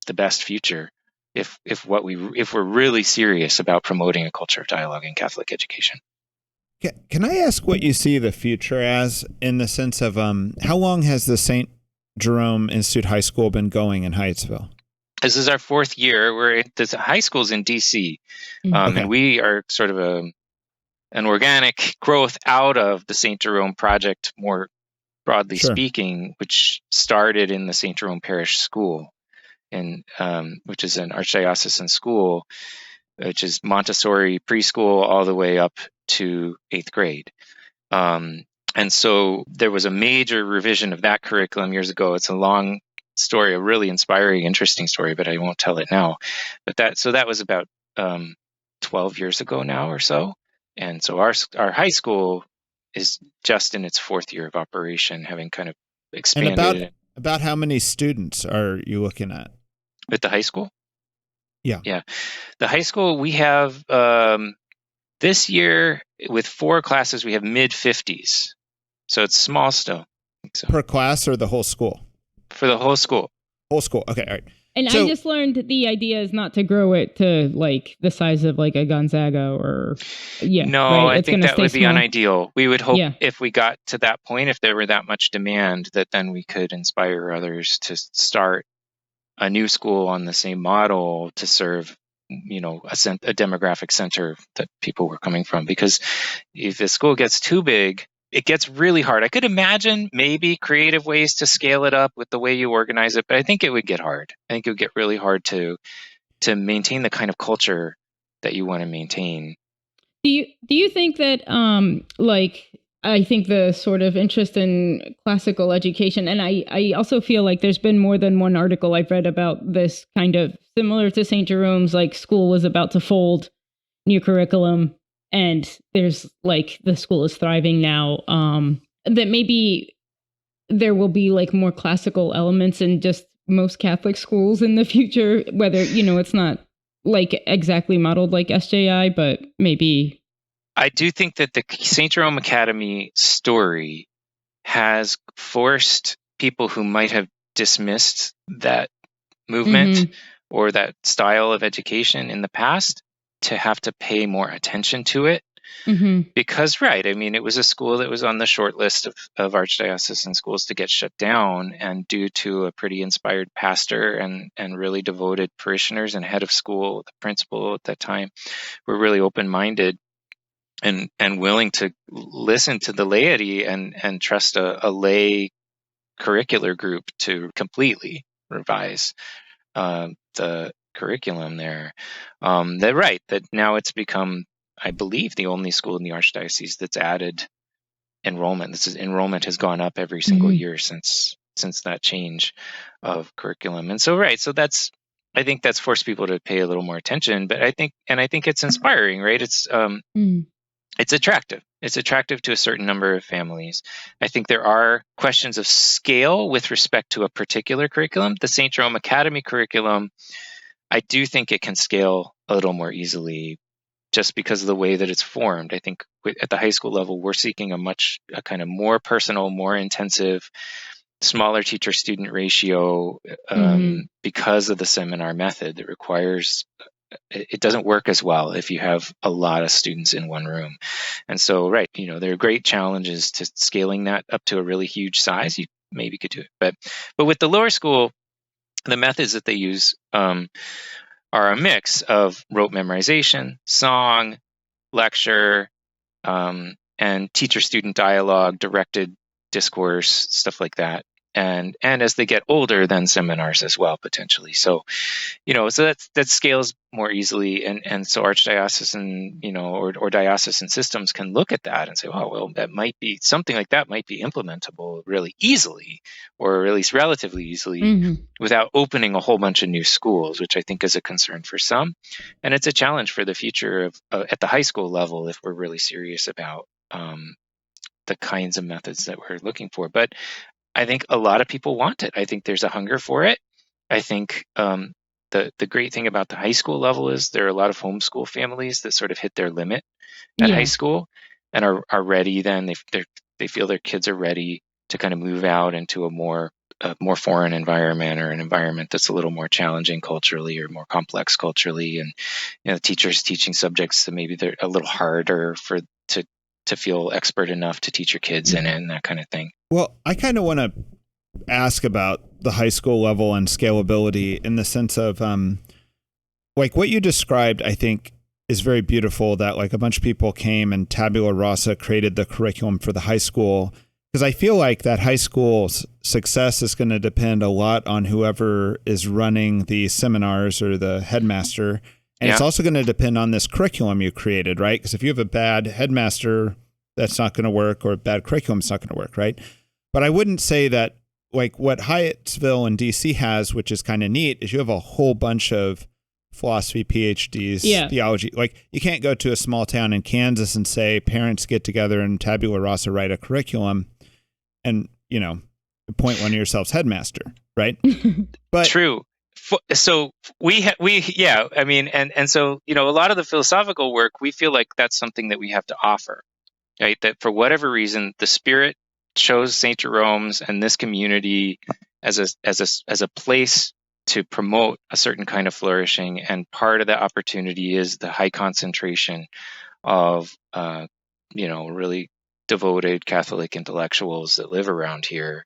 C: the best future if we're really serious about promoting a culture of dialogue in Catholic education.
A: Can I ask what you see the future as, in the sense of how long has the St. Jerome Institute High School been going in Hyattsville?
C: This is our 4th year. The high school's in D.C., and we are sort of an organic growth out of the St. Jerome project, more broadly speaking, which started in the St. Jerome Parish School, which is an Archdiocesan school, which is Montessori preschool all the way up to 8th grade. And so there was a major revision of that curriculum years ago. It's a long story, a really inspiring, interesting story, but I won't tell it now. But that was about 12 years ago now or so. And so our high school is just in its 4th year of operation, having kind of expanded.
A: And about how many students are you looking at?
C: At the high school?
A: Yeah.
C: The high school, we have this year with 4 classes, we have mid-50s. So it's small still. So.
A: Per class or the whole school?
C: For the whole school.
A: Whole school. Okay. All right.
B: And I just learned the idea is not to grow it to like the size of like a Gonzaga or
C: No,
B: right?
C: I think that would be unideal. We would hope if we got to that point, if there were that much demand, that then we could inspire others to start a new school on the same model to serve, a demographic center that people were coming from. Because if the school gets too big, it gets really hard. I could imagine maybe creative ways to scale it up with the way you organize it, but I think it would get hard. I think it would get really hard to maintain the kind of culture that you want to maintain.
B: Do you think that I think the sort of interest in classical education, and I also feel like there's been more than one article I've read about this kind of similar to St. Jerome's, like school was about to fold, new curriculum, and there's like the school is thriving now, that maybe there will be like more classical elements in just most Catholic schools in the future, whether, it's not like exactly modeled like SJI, but maybe.
C: I do think that the St. Jerome Academy story has forced people who might have dismissed that movement or that style of education in the past to have to pay more attention to it. Because, it was a school that was on the short list of archdiocesan schools to get shut down, and due to a pretty inspired pastor and really devoted parishioners and head of school, the principal at that time, were really open-minded and willing to listen to the laity and trust a lay curricular group to completely revise the curriculum there. That now it's become, I believe, the only school in the Archdiocese that's added enrollment. Enrollment has gone up every single year since that change of curriculum. And so, I think that's forced people to pay a little more attention. But I think it's inspiring, right? It's attractive. It's attractive to a certain number of families. I think there are questions of scale with respect to a particular curriculum. The St. Jerome Academy curriculum, I do think it can scale a little more easily just because of the way that it's formed. I think at the high school level, we're seeking a kind of more personal, more intensive, smaller teacher-student ratio because of the seminar method that requires. It doesn't work as well if you have a lot of students in one room. And so, there are great challenges to scaling that up to a really huge size. You maybe could do it. But with the lower school, the methods that they use are a mix of rote memorization, song, lecture, and teacher-student dialogue, directed discourse, stuff like that. and as they get older, then seminars as well, potentially. So, so that scales more easily. And so archdiocesan, or diocesan systems can look at that and say, oh, well, that might be something like that might be implementable really easily, or at least relatively easily, without opening a whole bunch of new schools, which I think is a concern for some. And it's a challenge for the future of at the high school level if we're really serious about the kinds of methods that we're looking for. But I think a lot of people want it. I think there's a hunger for it. I think the great thing about the high school level is there are a lot of homeschool families that sort of hit their limit at high school and are ready. Then they feel their kids are ready to kind of move out into a more foreign environment, or an environment that's a little more challenging culturally or more complex culturally, and teachers teaching subjects that maybe they're a little harder to feel expert enough to teach your kids in it, and that kind of thing.
A: Well, I kind of want to ask about the high school level and scalability in the sense of like what you described, I think is very beautiful, that like a bunch of people came and tabula rasa created the curriculum for the high school. Because I feel like that high school's success is going to depend a lot on whoever is running the seminars or the headmaster. And it's also going to depend on this curriculum you created, right? Because if you have a bad headmaster, that's not going to work, or a bad curriculum, it's not going to work, right? But I wouldn't say that like what Hyattsville and DC has, which is kind of neat, is you have a whole bunch of philosophy PhDs, theology. Like you can't go to a small town in Kansas and say parents get together and tabula rasa write a curriculum and, appoint one of yourselves headmaster, right? But
C: true. So I mean, and so, a lot of the philosophical work, we feel like that's something that we have to offer, right? That for whatever reason, the Spirit chose St. Jerome's and this community as a place to promote a certain kind of flourishing. And part of the opportunity is the high concentration of, really devoted Catholic intellectuals that live around here,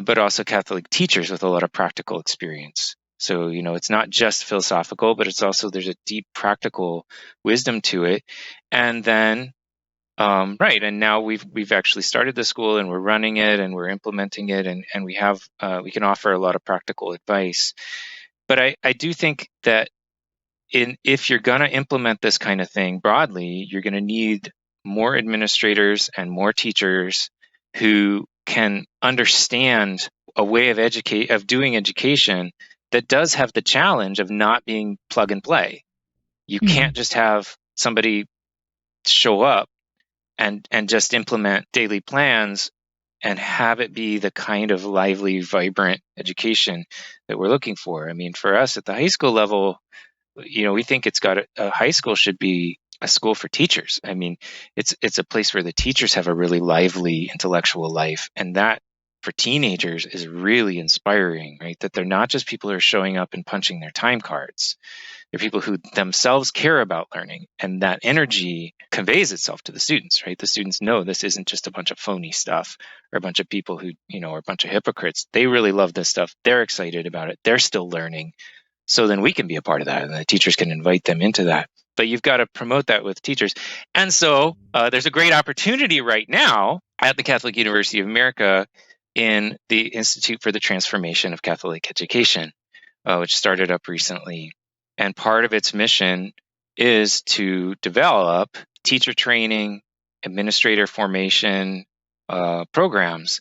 C: but also Catholic teachers with a lot of practical experience. So, it's not just philosophical, but it's also, there's a deep practical wisdom to it. And then, and now we've actually started the school and we're running it and we're implementing it, and we can offer a lot of practical advice. But I do think that if you're going to implement this kind of thing broadly, you're going to need more administrators and more teachers who can understand a way of doing education that does have the challenge of not being plug and play. You can't just have somebody show up and just implement daily plans and have it be the kind of lively, vibrant education that we're looking for. I mean, for us at the high school level, we think a high school should be a school for teachers. I mean, it's a place where the teachers have a really lively intellectual life, and that for teenagers is really inspiring, right? That they're not just people who are showing up and punching their time cards. They're people who themselves care about learning, and that energy conveys itself to the students, right? The students know this isn't just a bunch of phony stuff or a bunch of people who, are a bunch of hypocrites. They really love this stuff. They're excited about it. They're still learning. So then we can be a part of that, and the teachers can invite them into that. But you've got to promote that with teachers. And so there's a great opportunity right now at the Catholic University of America in the Institute for the Transformation of Catholic Education, which started up recently. And part of its mission is to develop teacher training, administrator formation programs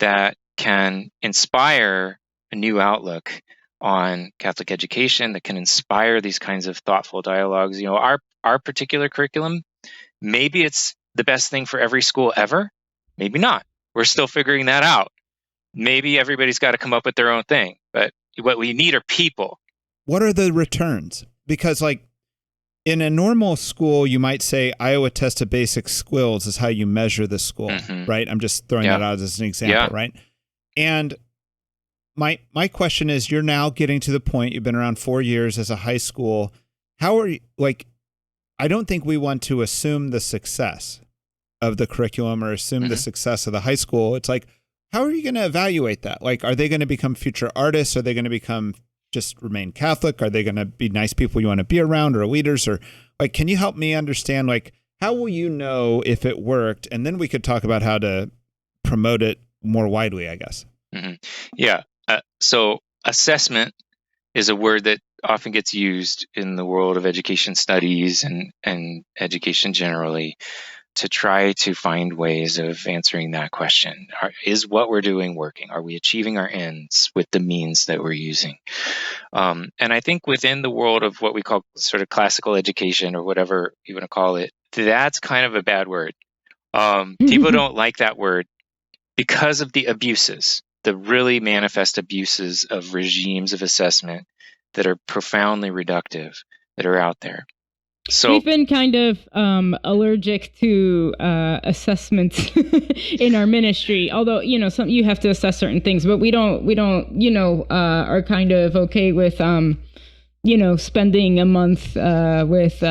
C: that can inspire a new outlook on Catholic education, that can inspire these kinds of thoughtful dialogues. Our particular curriculum, maybe it's the best thing for every school ever, maybe not. We're still figuring that out. Maybe everybody's got to come up with their own thing, but what we need are people.
A: What are the returns? Because like in a normal school, you might say Iowa Test of Basic Skills is how you measure the school, right? I'm just throwing that out as an example, right? And my question is, you're now getting to the point, you've been around 4 years as a high school. How are you, like, I don't think we want to assume the success of the curriculum or assume the success of the high school. It's like, how are you going to evaluate that? Like, are they going to become future artists? Are they going to just remain Catholic? Are they going to be nice people you want to be around, or leaders? Or like, can you help me understand, like, how will you know if it worked? And then we could talk about how to promote it more widely, I guess.
C: Hmm. Yeah. So assessment is a word that often gets used in the world of education studies and education generally to try to find ways of answering that question. Is what we're doing working? Are we achieving our ends with the means that we're using? And I think within the world of what we call sort of classical education or whatever you want to call it, that's kind of a bad word. People don't like that word because of the abuses, the really manifest abuses of regimes of assessment that are profoundly reductive that are out there. So
B: we've been kind of allergic to assessments in our ministry. Although some you have to assess certain things, but we don't are kind of okay with spending a month with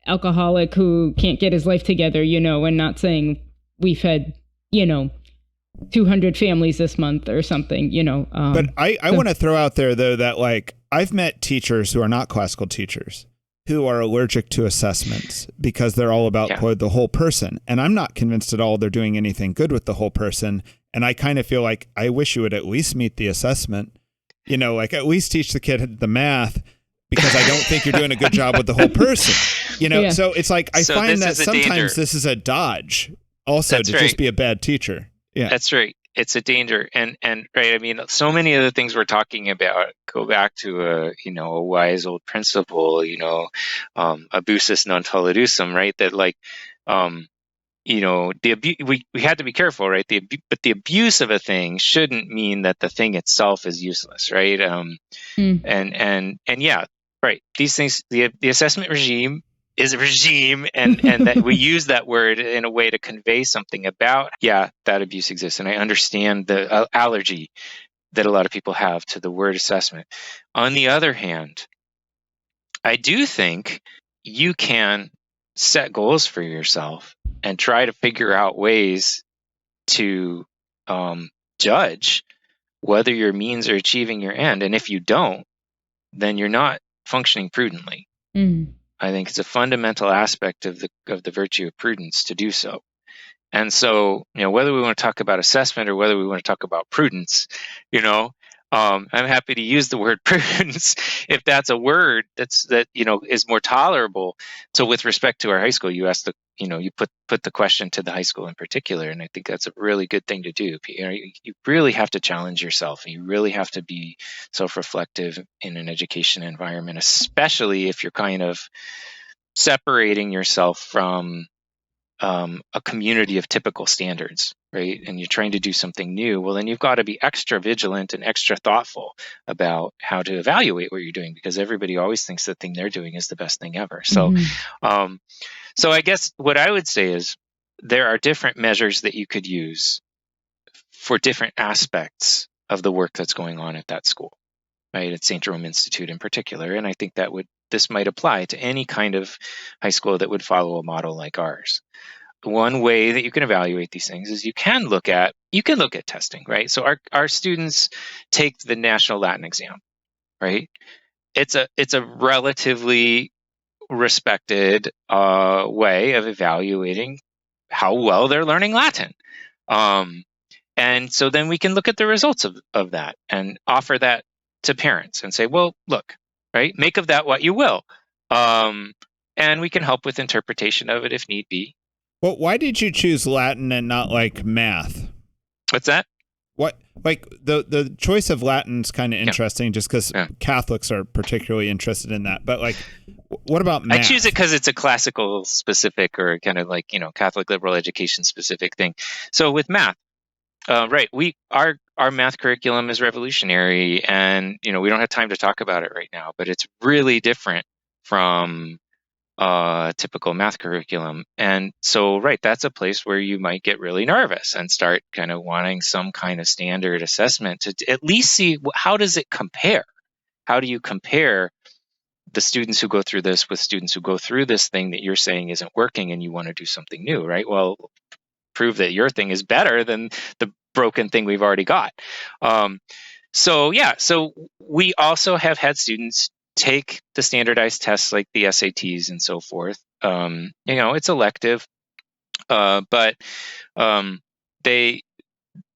B: alcoholic who can't get his life together, and not saying we fed 200 families this month or something,
A: But I want to throw out there, though, that like I've met teachers who are not classical teachers who are allergic to assessments because they're all about the whole person. And I'm not convinced at all they're doing anything good with the whole person. And I kind of feel like I wish you would at least meet the assessment, like at least teach the kid the math, because I don't think you're doing a good job with the whole person, So it's like, I find that sometimes this is a dodge also to just be a bad teacher. Yeah,
C: that's right. It's a danger. And right. I mean, so many of the things we're talking about go back to a wise old principle, abusus non tolerusum, right? That like, we had to be careful, right? But the abuse of a thing shouldn't mean that the thing itself is useless, right? And yeah, right. These things, the assessment regime is a regime, and that we use that word in a way to convey something about, that abuse exists. And I understand the allergy that a lot of people have to the word assessment. On the other hand, I do think you can set goals for yourself and try to figure out ways to judge whether your means are achieving your end. And if you don't, then you're not functioning prudently. I think it's a fundamental aspect of the virtue of prudence to do so. And so, whether we want to talk about assessment or whether we want to talk about prudence, I'm happy to use the word prudence if that's a word that is more tolerable. So, with respect to our high school, you asked you put the question to the high school in particular, and I think that's a really good thing to do. You really have to challenge yourself, and you really have to be self-reflective in an education environment, especially if you're kind of separating yourself from a community of typical standards, right? And you're trying to do something new. Well, then you've got to be extra vigilant and extra thoughtful about how to evaluate what you're doing, because everybody always thinks the thing they're doing is the best thing ever. So, so I guess what I would say is there are different measures that you could use for different aspects of the work that's going on at that school, right? At St. Jerome Institute in particular. And I think this might apply to any kind of high school that would follow a model like ours. One way that you can evaluate these things is you can look at testing, right? So our students take the National Latin exam, right? It's a relatively respected way of evaluating how well they're learning Latin. And so then we can look at the results of that and offer that to parents and say, well, look, right, make of that what you will. And we can help with interpretation of it if need be.
A: Well, why did you choose Latin and not like math?
C: What's that?
A: What, like the choice of Latin's kind of interesting, just because Catholics are particularly interested in that. But like, what about math?
C: I choose it because it's a classical specific or kind of like Catholic liberal education specific thing. So with math, right, our math curriculum is revolutionary, and we don't have time to talk about it right now, but it's really different from typical math curriculum. And so, right, that's a place where you might get really nervous and start kind of wanting some kind of standard assessment to at least see how does it compare? How do you compare the students who go through this with students who go through this thing that you're saying isn't working and you want to do something new, right? Well, prove that your thing is better than the broken thing we've already got. So we also have had students take the standardized tests like the SATs and so forth. It's elective, but they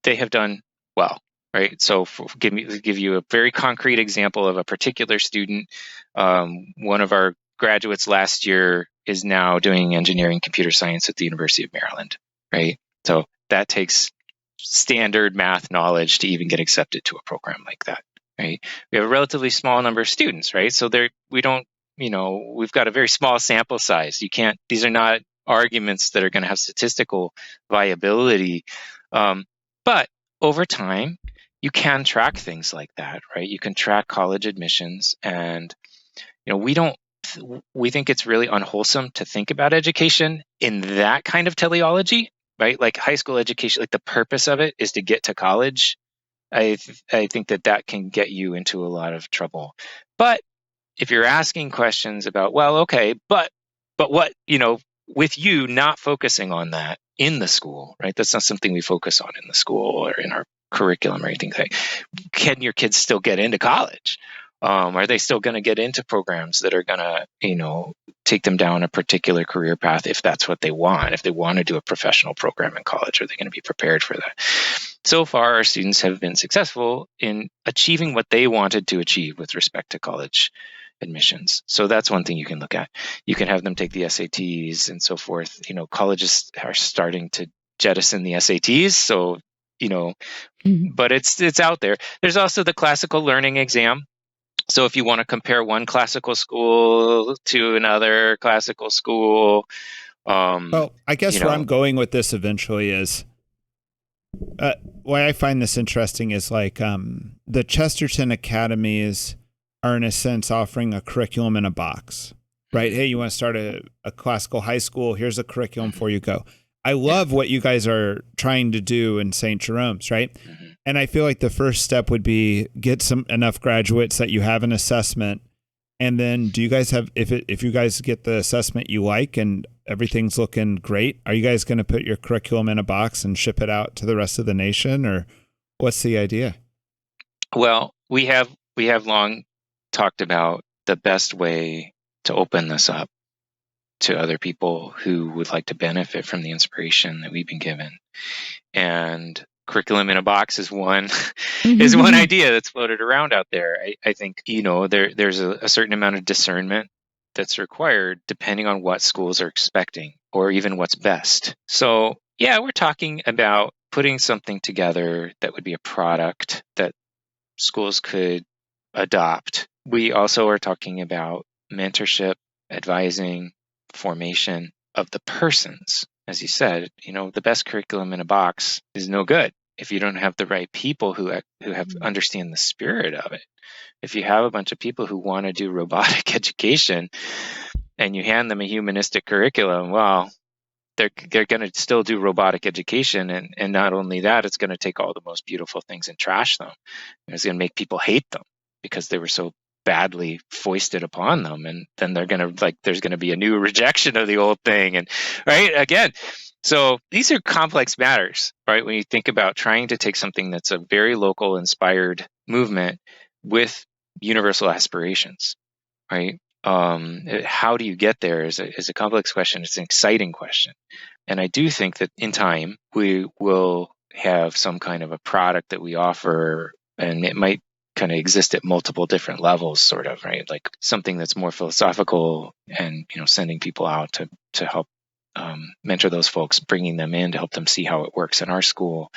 C: have done well, right? So give you a very concrete example of a particular student. One of our graduates last year is now doing engineering computer science at the University of Maryland, right? So that takes standard math knowledge to even get accepted to a program like that, right? We have a relatively small number of students, right? So we've got a very small sample size. These are not arguments that are going to have statistical viability. But over time, you can track things like that, right? You can track college admissions, and we think it's really unwholesome to think about education in that kind of teleology, right? Like high school education, like the purpose of it is to get to college. I think that can get you into a lot of trouble. But if you're asking questions about, well, okay, but what, with you not focusing on that in the school, right? That's not something we focus on in the school or in our curriculum or anything. Like, can your kids still get into college? Are they still going to get into programs that are going to, take them down a particular career path if that's what they want? If they want to do a professional program in college, are they going to be prepared for that? So far, our students have been successful in achieving what they wanted to achieve with respect to college admissions. So that's one thing you can look at. You can have them take the SATs and so forth. Colleges are starting to jettison the SATs. So, but it's out there. There's also the classical learning exam. So if you want to compare one classical school to another classical school,
A: well, I guess where I'm going with this eventually is, why I find this interesting is like the Chesterton academies are in a sense offering a curriculum in a box, right? Hey, you want to start a classical high school? Here's a curriculum for you, go. I love what you guys are trying to do in St. Jerome's, right? Mm-hmm. And I feel like the first step would be get enough graduates that you have an assessment. And then do you guys have, if you guys get the assessment you like and everything's looking great, are you guys going to put your curriculum in a box and ship it out to the rest of the nation, or what's the idea?
C: Well, we have long talked about the best way to open this up to other people who would like to benefit from the inspiration that we've been given. And curriculum in a box is one is one idea that's floated around out there. I think there's a certain amount of discernment that's required depending on what schools are expecting or even what's best. So yeah, we're talking about putting something together that would be a product that schools could adopt. We also are talking about mentorship, advising, formation of the persons. As you said, the best curriculum in a box is no good if you don't have the right people who understand the spirit of it. If you have a bunch of people who want to do robotic education and you hand them a humanistic curriculum, well, they're going to still do robotic education. And not only that, it's going to take all the most beautiful things and trash them. It's going to make people hate them because they were so badly foisted upon them. And then there's going to be a new rejection of the old thing. And right again. So these are complex matters, right? When you think about trying to take something that's a very local inspired movement with universal aspirations, right? How do you get there is a complex question. It's an exciting question. And I do think that in time, we will have some kind of a product that we offer, and it might kind of exist at multiple different levels, sort of, right? Like something that's more philosophical and, sending people out to help mentor those folks, bringing them in to help them see how it works in our school,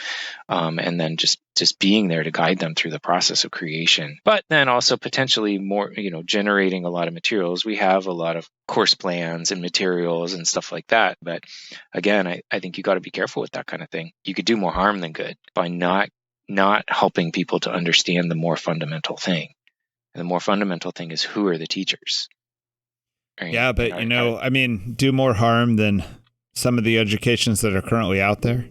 C: and then just being there to guide them through the process of creation. But then also potentially more, generating a lot of materials. We have a lot of course plans and materials and stuff like that. But again, I think you got to be careful with that kind of thing. You could do more harm than good by not helping people to understand the more fundamental thing. And the more fundamental thing is, who are the teachers? Right?
A: Yeah, but do more harm than some of the educations that are currently out there.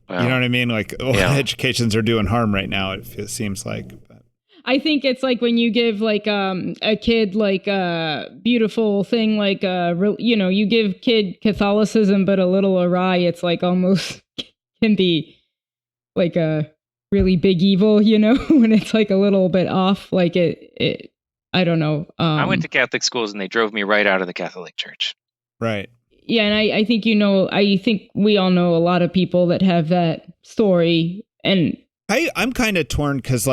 A: Well, you know what I mean? Like, educations are doing harm right now, it seems like.
B: I think it's like when you give like a kid like a beautiful thing, like you give kid Catholicism but a little awry, it's like almost can be like a really big evil, when it's like a little bit off, like it I don't know.
C: I went to Catholic schools and they drove me right out of the Catholic Church.
A: Right.
B: Yeah, and I think I think we all know a lot of people that have that story, and
A: I'm kind of torn because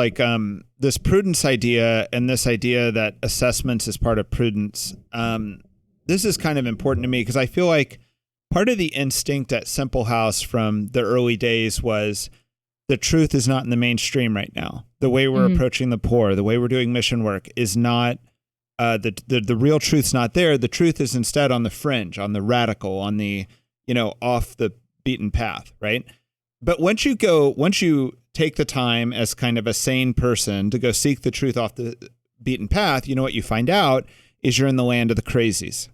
A: this prudence idea and this idea that assessments is part of prudence, this is kind of important to me because I feel like part of the instinct at Simple House from the early days was the truth is not in the mainstream right now. The way we're approaching the poor, the way we're doing mission work is not, the real truth's not there. The truth is instead on the fringe, on the radical, on the, off the beaten path, right? But once you take the time as kind of a sane person to go seek the truth off the beaten path, what you find out is you're in the land of the crazies.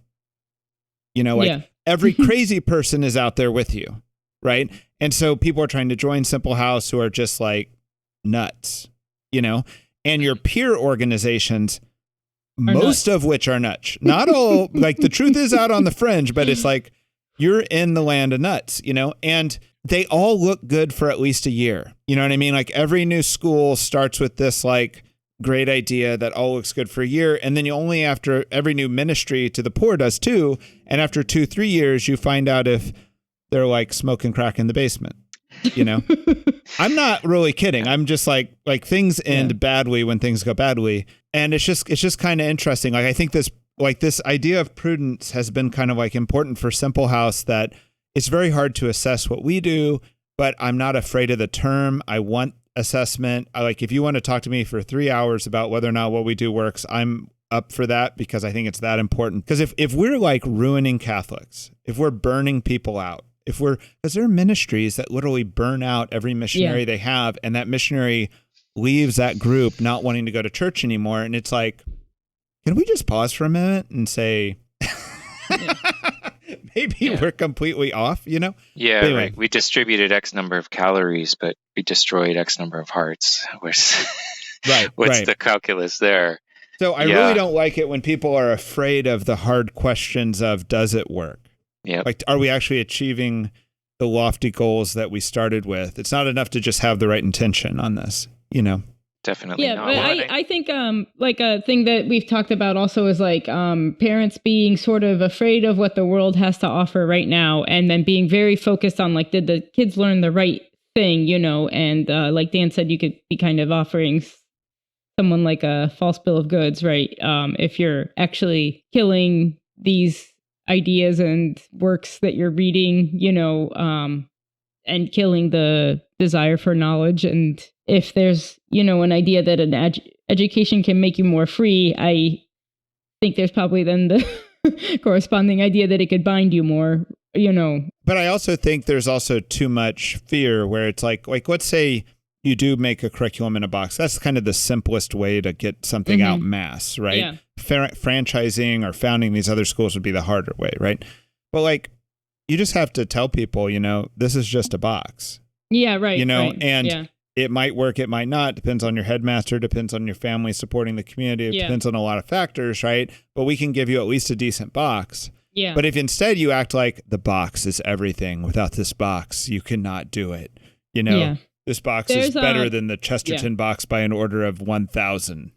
A: Every crazy person is out there with you, right? And so people are trying to join Simple House who are just like nuts, and your peer organizations, most of which are nuts. Not all, like the truth is out on the fringe, but it's like you're in the land of nuts, and they all look good for at least a year. You know what I mean? Like every new school starts with this like great idea that all looks good for a year. And then you only after every new ministry to the poor does too. And after 2-3 years, you find out if they're like smoking crack in the basement, I'm not really kidding. I'm just like things end badly when things go badly. And it's just kind of interesting. Like I think this idea of prudence has been kind of like important for Simple House, that it's very hard to assess what we do, but I'm not afraid of the term. I want assessment. If you want to talk to me for 3 hours about whether or not what we do works, I'm up for that because I think it's that important. Because if we're like ruining Catholics, if we're burning people out, because there are ministries that literally burn out every missionary they have, and that missionary leaves that group not wanting to go to church anymore. And it's like, can we just pause for a minute and say, maybe we're completely off,
C: Yeah,
A: anyway.
C: Right. We distributed X number of calories, but we destroyed X number of hearts. What's the calculus there?
A: So I really don't like it when people are afraid of the hard questions of, does it work?
C: Yeah.
A: Like, are we actually achieving the lofty goals that we started with? It's not enough to just have the right intention on this,
C: Definitely not.
B: But I think like a thing that we've talked about also is like parents being sort of afraid of what the world has to offer right now, and then being very focused on like, did the kids learn the right thing, and like Dan said, you could be kind of offering someone like a false bill of goods, right? If you're actually killing these ideas and works that you're reading, and killing the desire for knowledge. And if there's, an idea that an education can make you more free, I think there's probably then the corresponding idea that it could bind you more,
A: But I also think there's also too much fear where it's like let's say you do make a curriculum in a box. That's kind of the simplest way to get something out mass, right?
B: Yeah.
A: Franchising or founding these other schools would be the harder way, right? But you just have to tell people, this is just a box.
B: Yeah, right.
A: And it might work, it might not. Depends on your headmaster, depends on your family supporting the community. It depends on a lot of factors, right? But we can give you at least a decent box.
B: Yeah.
A: But if instead you act like the box is everything, without this box, you cannot do it. This box is better than the Chesterton box by an order of 1,000,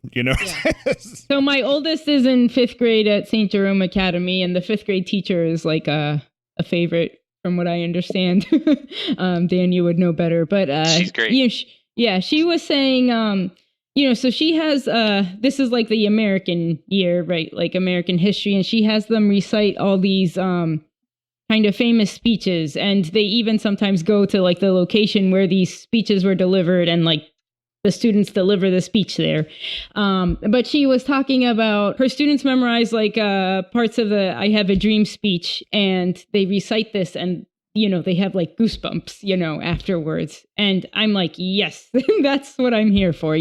B: So my oldest is in 5th grade at St. Jerome Academy, and the 5th grade teacher is like a favorite from what I understand. Dan, you would know better, but
C: she's great.
B: She was saying, so she has, this is like the American year, right? Like American history, and she has them recite all these kind of famous speeches, and they even sometimes go to like the location where these speeches were delivered, and like the students deliver the speech there. But she was talking about her students memorize like parts of the I Have a Dream speech, and they recite this, and they have like goosebumps, afterwards. And I'm like, yes, that's what I'm here for,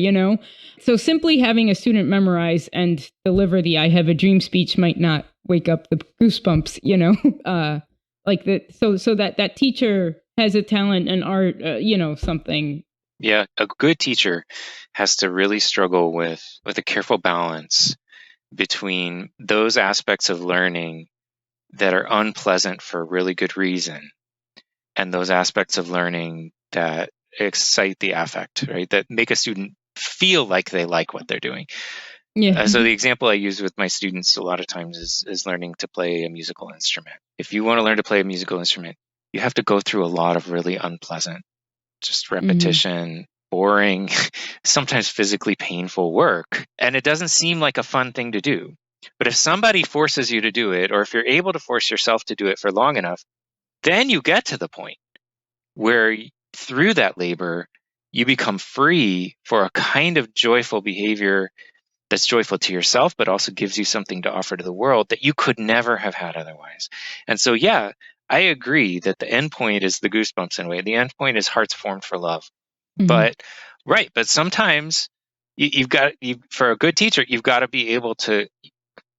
B: So simply having a student memorize and deliver the I Have a Dream speech might not wake up the goosebumps, like that. So that teacher has a talent and art, something.
C: Yeah, a good teacher has to really struggle with a careful balance between those aspects of learning that are unpleasant for a really good reason, and those aspects of learning that excite the affect, right? That make a student feel like they like what they're doing.
B: Yeah.
C: So the example I use with my students a lot of times is learning to play a musical instrument. If you want to learn to play a musical instrument, you have to go through a lot of really unpleasant, just repetition, boring, sometimes physically painful work. And it doesn't seem like a fun thing to do. But if somebody forces you to do it, or if you're able to force yourself to do it for long enough, then you get to the point where through that labor, you become free for a kind of joyful behavior that's joyful to yourself, but also gives you something to offer to the world that you could never have had otherwise. And so, yeah, I agree that the end point is the goosebumps in a way. The end point is hearts formed for love. But sometimes for a good teacher, you've got to be able to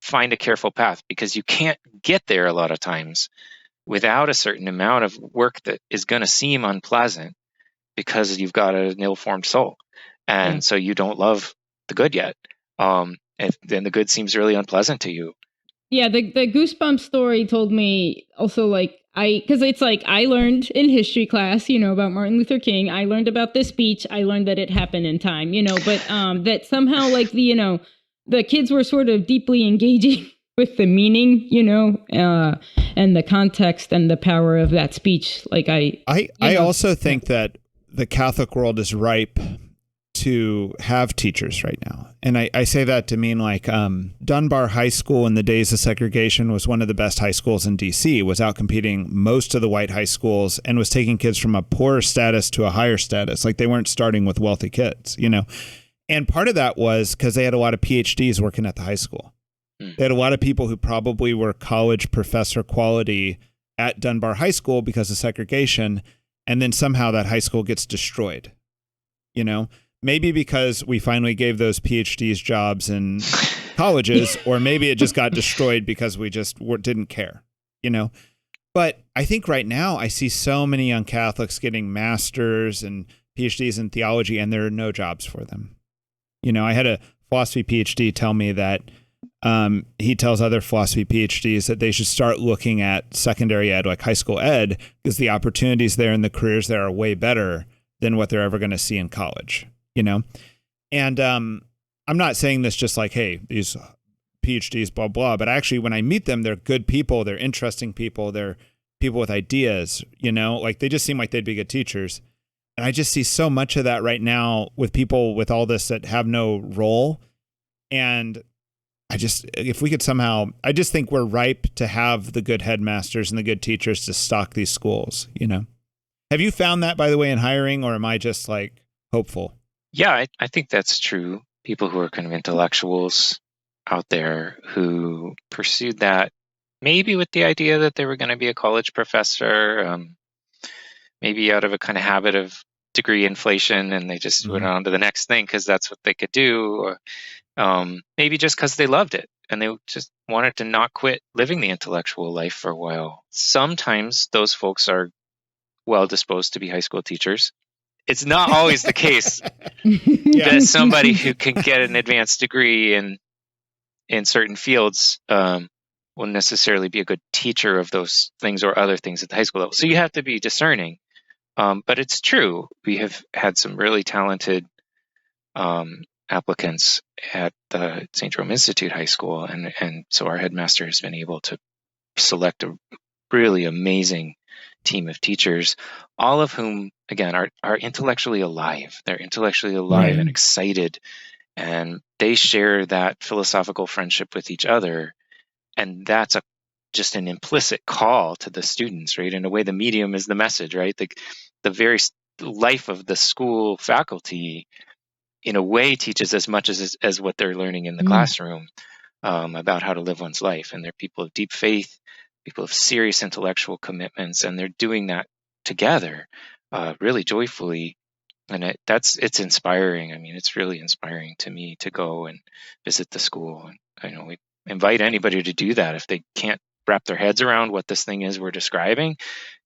C: find a careful path, because you can't get there a lot of times without a certain amount of work that is going to seem unpleasant, because you've got an ill-formed soul. And so you don't love the good yet. And then the good seems really unpleasant to you.
B: Yeah, the Goosebumps story told me also, because it's like, I learned in history class, about Martin Luther King. I learned about this speech. I learned that it happened in time, but that somehow the kids were sort of deeply engaging with the meaning, and the context and the power of that speech. I
A: also think that the Catholic world is ripe to have teachers right now. And I say that to mean Dunbar High School in the days of segregation was one of the best high schools in DC, was outcompeting most of the white high schools, and was taking kids from a poorer status to a higher status. They weren't starting with wealthy kids, And part of that was because they had a lot of PhDs working at the high school. They had a lot of people who probably were college professor quality at Dunbar High School because of segregation. And then somehow that high school gets destroyed, Maybe because we finally gave those PhDs jobs in colleges, or maybe it just got destroyed because we just didn't care, But I think right now I see so many young Catholics getting masters and PhDs in theology, and there are no jobs for them. I had a philosophy PhD tell me that he tells other philosophy PhDs that they should start looking at secondary ed, like high school ed, because the opportunities there and the careers there are way better than what they're ever going to see in college. And I'm not saying this just hey, these PhDs, blah, blah, but actually when I meet them, they're good people. They're interesting people. They're people with ideas, they just seem like they'd be good teachers. And I just see so much of that right now with people with all this that have no role. And if we could somehow, I just think we're ripe to have the good headmasters and the good teachers to stock these schools, Have you found that, by the way, in hiring, or am I just hopeful?
C: Yeah, I think that's true. People who are kind of intellectuals out there who pursued that, maybe with the idea that they were going to be a college professor, maybe out of a kind of habit of degree inflation, and they just went on to the next thing because that's what they could do, or maybe just because they loved it and they just wanted to not quit living the intellectual life for a while. Sometimes those folks are well disposed to be high school teachers. It's not always the case that somebody who can get an advanced degree in certain fields will necessarily be a good teacher of those things or other things at the high school level. So you have to be discerning. But it's true. We have had some really talented applicants at the St. Jerome Institute High School. And so our headmaster has been able to select a really amazing team of teachers, all of whom, again, are intellectually alive. They're intellectually alive and excited, and they share that philosophical friendship with each other. And that's just an implicit call to the students, right? In a way, the medium is the message, right? The very life of the school faculty, in a way, teaches as much as what they're learning in the classroom about how to live one's life. And they're people of deep faith, people of serious intellectual commitments, and they're doing that together really joyfully. And it's inspiring. I mean, it's really inspiring to me to go and visit the school. And I know we invite anybody to do that if they can't wrap their heads around what this thing is we're describing.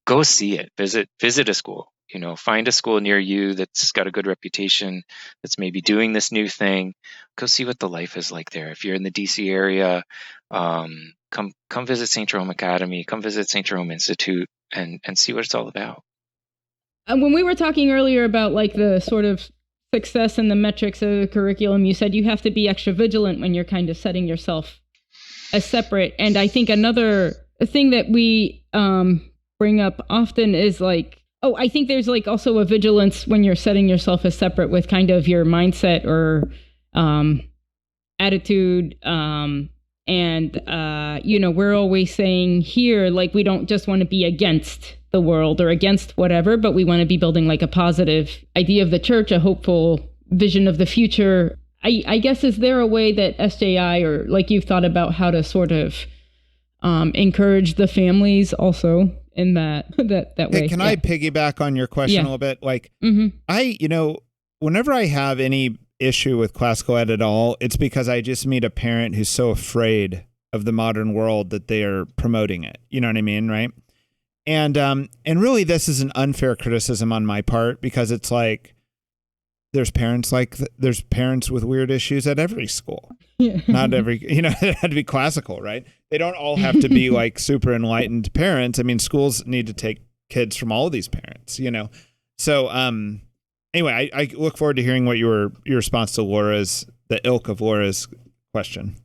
C: Go see it. Visit a school. Find a school near you that's got a good reputation, that's maybe doing this new thing. Go see what the life is like there. If you're in the DC area, come visit St. Jerome Academy, come visit St. Jerome Institute, and see what it's all about.
B: When we were talking earlier about the sort of success and the metrics of the curriculum, you said you have to be extra vigilant when you're kind of setting yourself as separate. And I think another thing that we bring up often is Oh, I think there's like also a vigilance when you're setting yourself as separate with kind of your mindset or attitude. We're always saying here, like, we don't just want to be against the world or against whatever, but we want to be building like a positive idea of the church, a hopeful vision of the future. I guess, is there a way that SJI or like you've thought about how to sort of encourage the families also in that way?
A: Hey, can I piggyback on your question a little bit? Like, whenever I have any issue with classical ed at all, it's because I just meet a parent who's so afraid of the modern world that they are promoting it. You know what I mean? Right. And really this is an unfair criticism on my part, because it's like, there's parents with weird issues at every school. Yeah. Not every, it had to be classical, right? They don't all have to be like super enlightened parents. I mean, schools need to take kids from all of these parents, So, anyway, I look forward to hearing what your response to the ilk of Laura's question.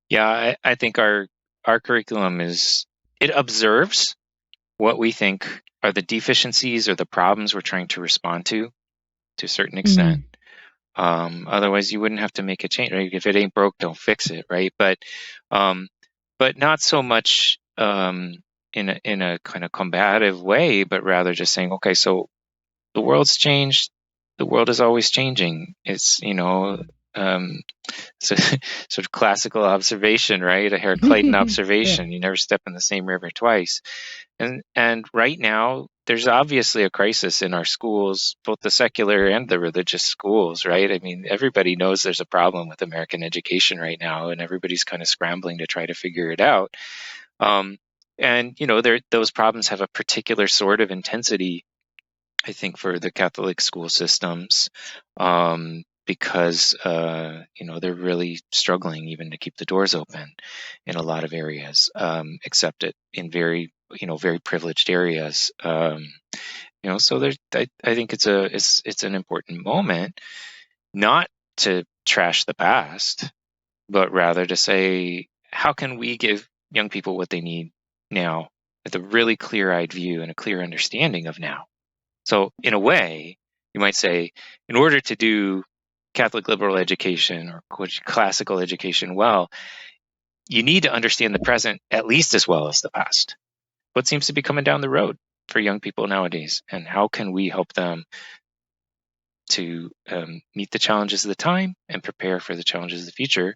C: Yeah, I think our curriculum it observes what we think are the deficiencies or the problems we're trying to respond to a certain extent. Otherwise, you wouldn't have to make a change, right? If it ain't broke, don't fix it, right? But not so much in a kind of combative way, but rather just saying, okay, so the world's changed. The world is always changing. It's, so, sort of classical observation, right? A Heraclitan observation. You never step in the same river twice. And right now, there's obviously a crisis in our schools, both the secular and the religious schools, right? I mean, everybody knows there's a problem with American education right now, and everybody's kind of scrambling to try to figure it out. Those problems have a particular sort of intensity, I think, for the Catholic school systems, because they're really struggling even to keep the doors open in a lot of areas, except in very privileged areas. So I think it's an important moment, not to trash the past, but rather to say, how can we give young people what they need now, with a really clear-eyed view and a clear understanding of now? So in a way, you might say, in order to do Catholic liberal education or classical education well, you need to understand the present at least as well as the past. What seems to be coming down the road for young people nowadays, and how can we help them to meet the challenges of the time and prepare for the challenges of the future?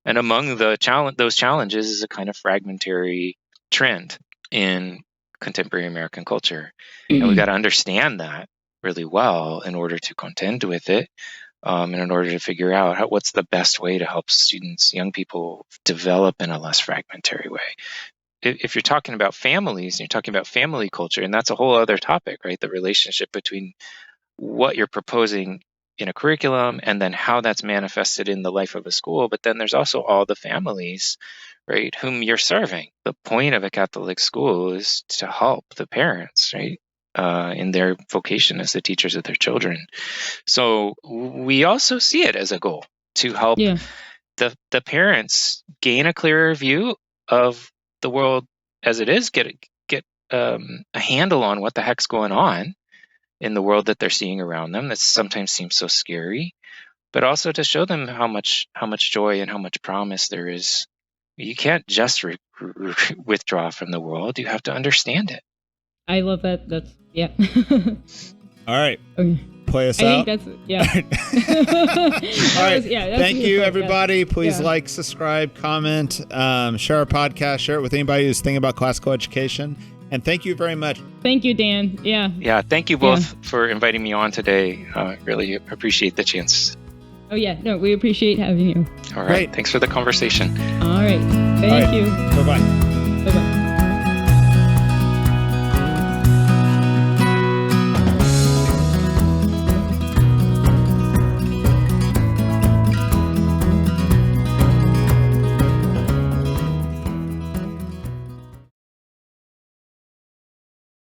C: And among those challenges is a kind of fragmentary trend in contemporary American culture. And we got to understand that really well in order to contend with it, and in order to figure out what's the best way to help students, young people, develop in a less fragmentary way. If you're talking about families and you're talking about family culture, and that's a whole other topic, right? The relationship between what you're proposing in a curriculum and then how that's manifested in the life of a school. But then there's also all the families, right, whom you're serving. The point of a Catholic school is to help the parents, right, in their vocation as the teachers of their children. So we also see it as a goal to help the parents gain a clearer view of the world as it is, get a handle on what the heck's going on in the world that they're seeing around them that sometimes seems so scary, but also to show them how much joy and how much promise there is. You can't just withdraw from the world. You have to understand it.
B: I love that. That's
A: All right.
B: Okay.
A: Play us out.
B: I think that's
A: All right. Thank you, everybody. Please like, subscribe, comment, share our podcast, share it with anybody who's thinking about classical education. And thank you very much.
B: Thank you, Dan. Yeah,
C: thank you both for inviting me on today. Really appreciate the chance.
B: Oh, yeah. No, we appreciate having you.
C: All right. Thanks for the conversation.
B: All right. Thank you.
A: Bye-bye.
B: Bye-bye.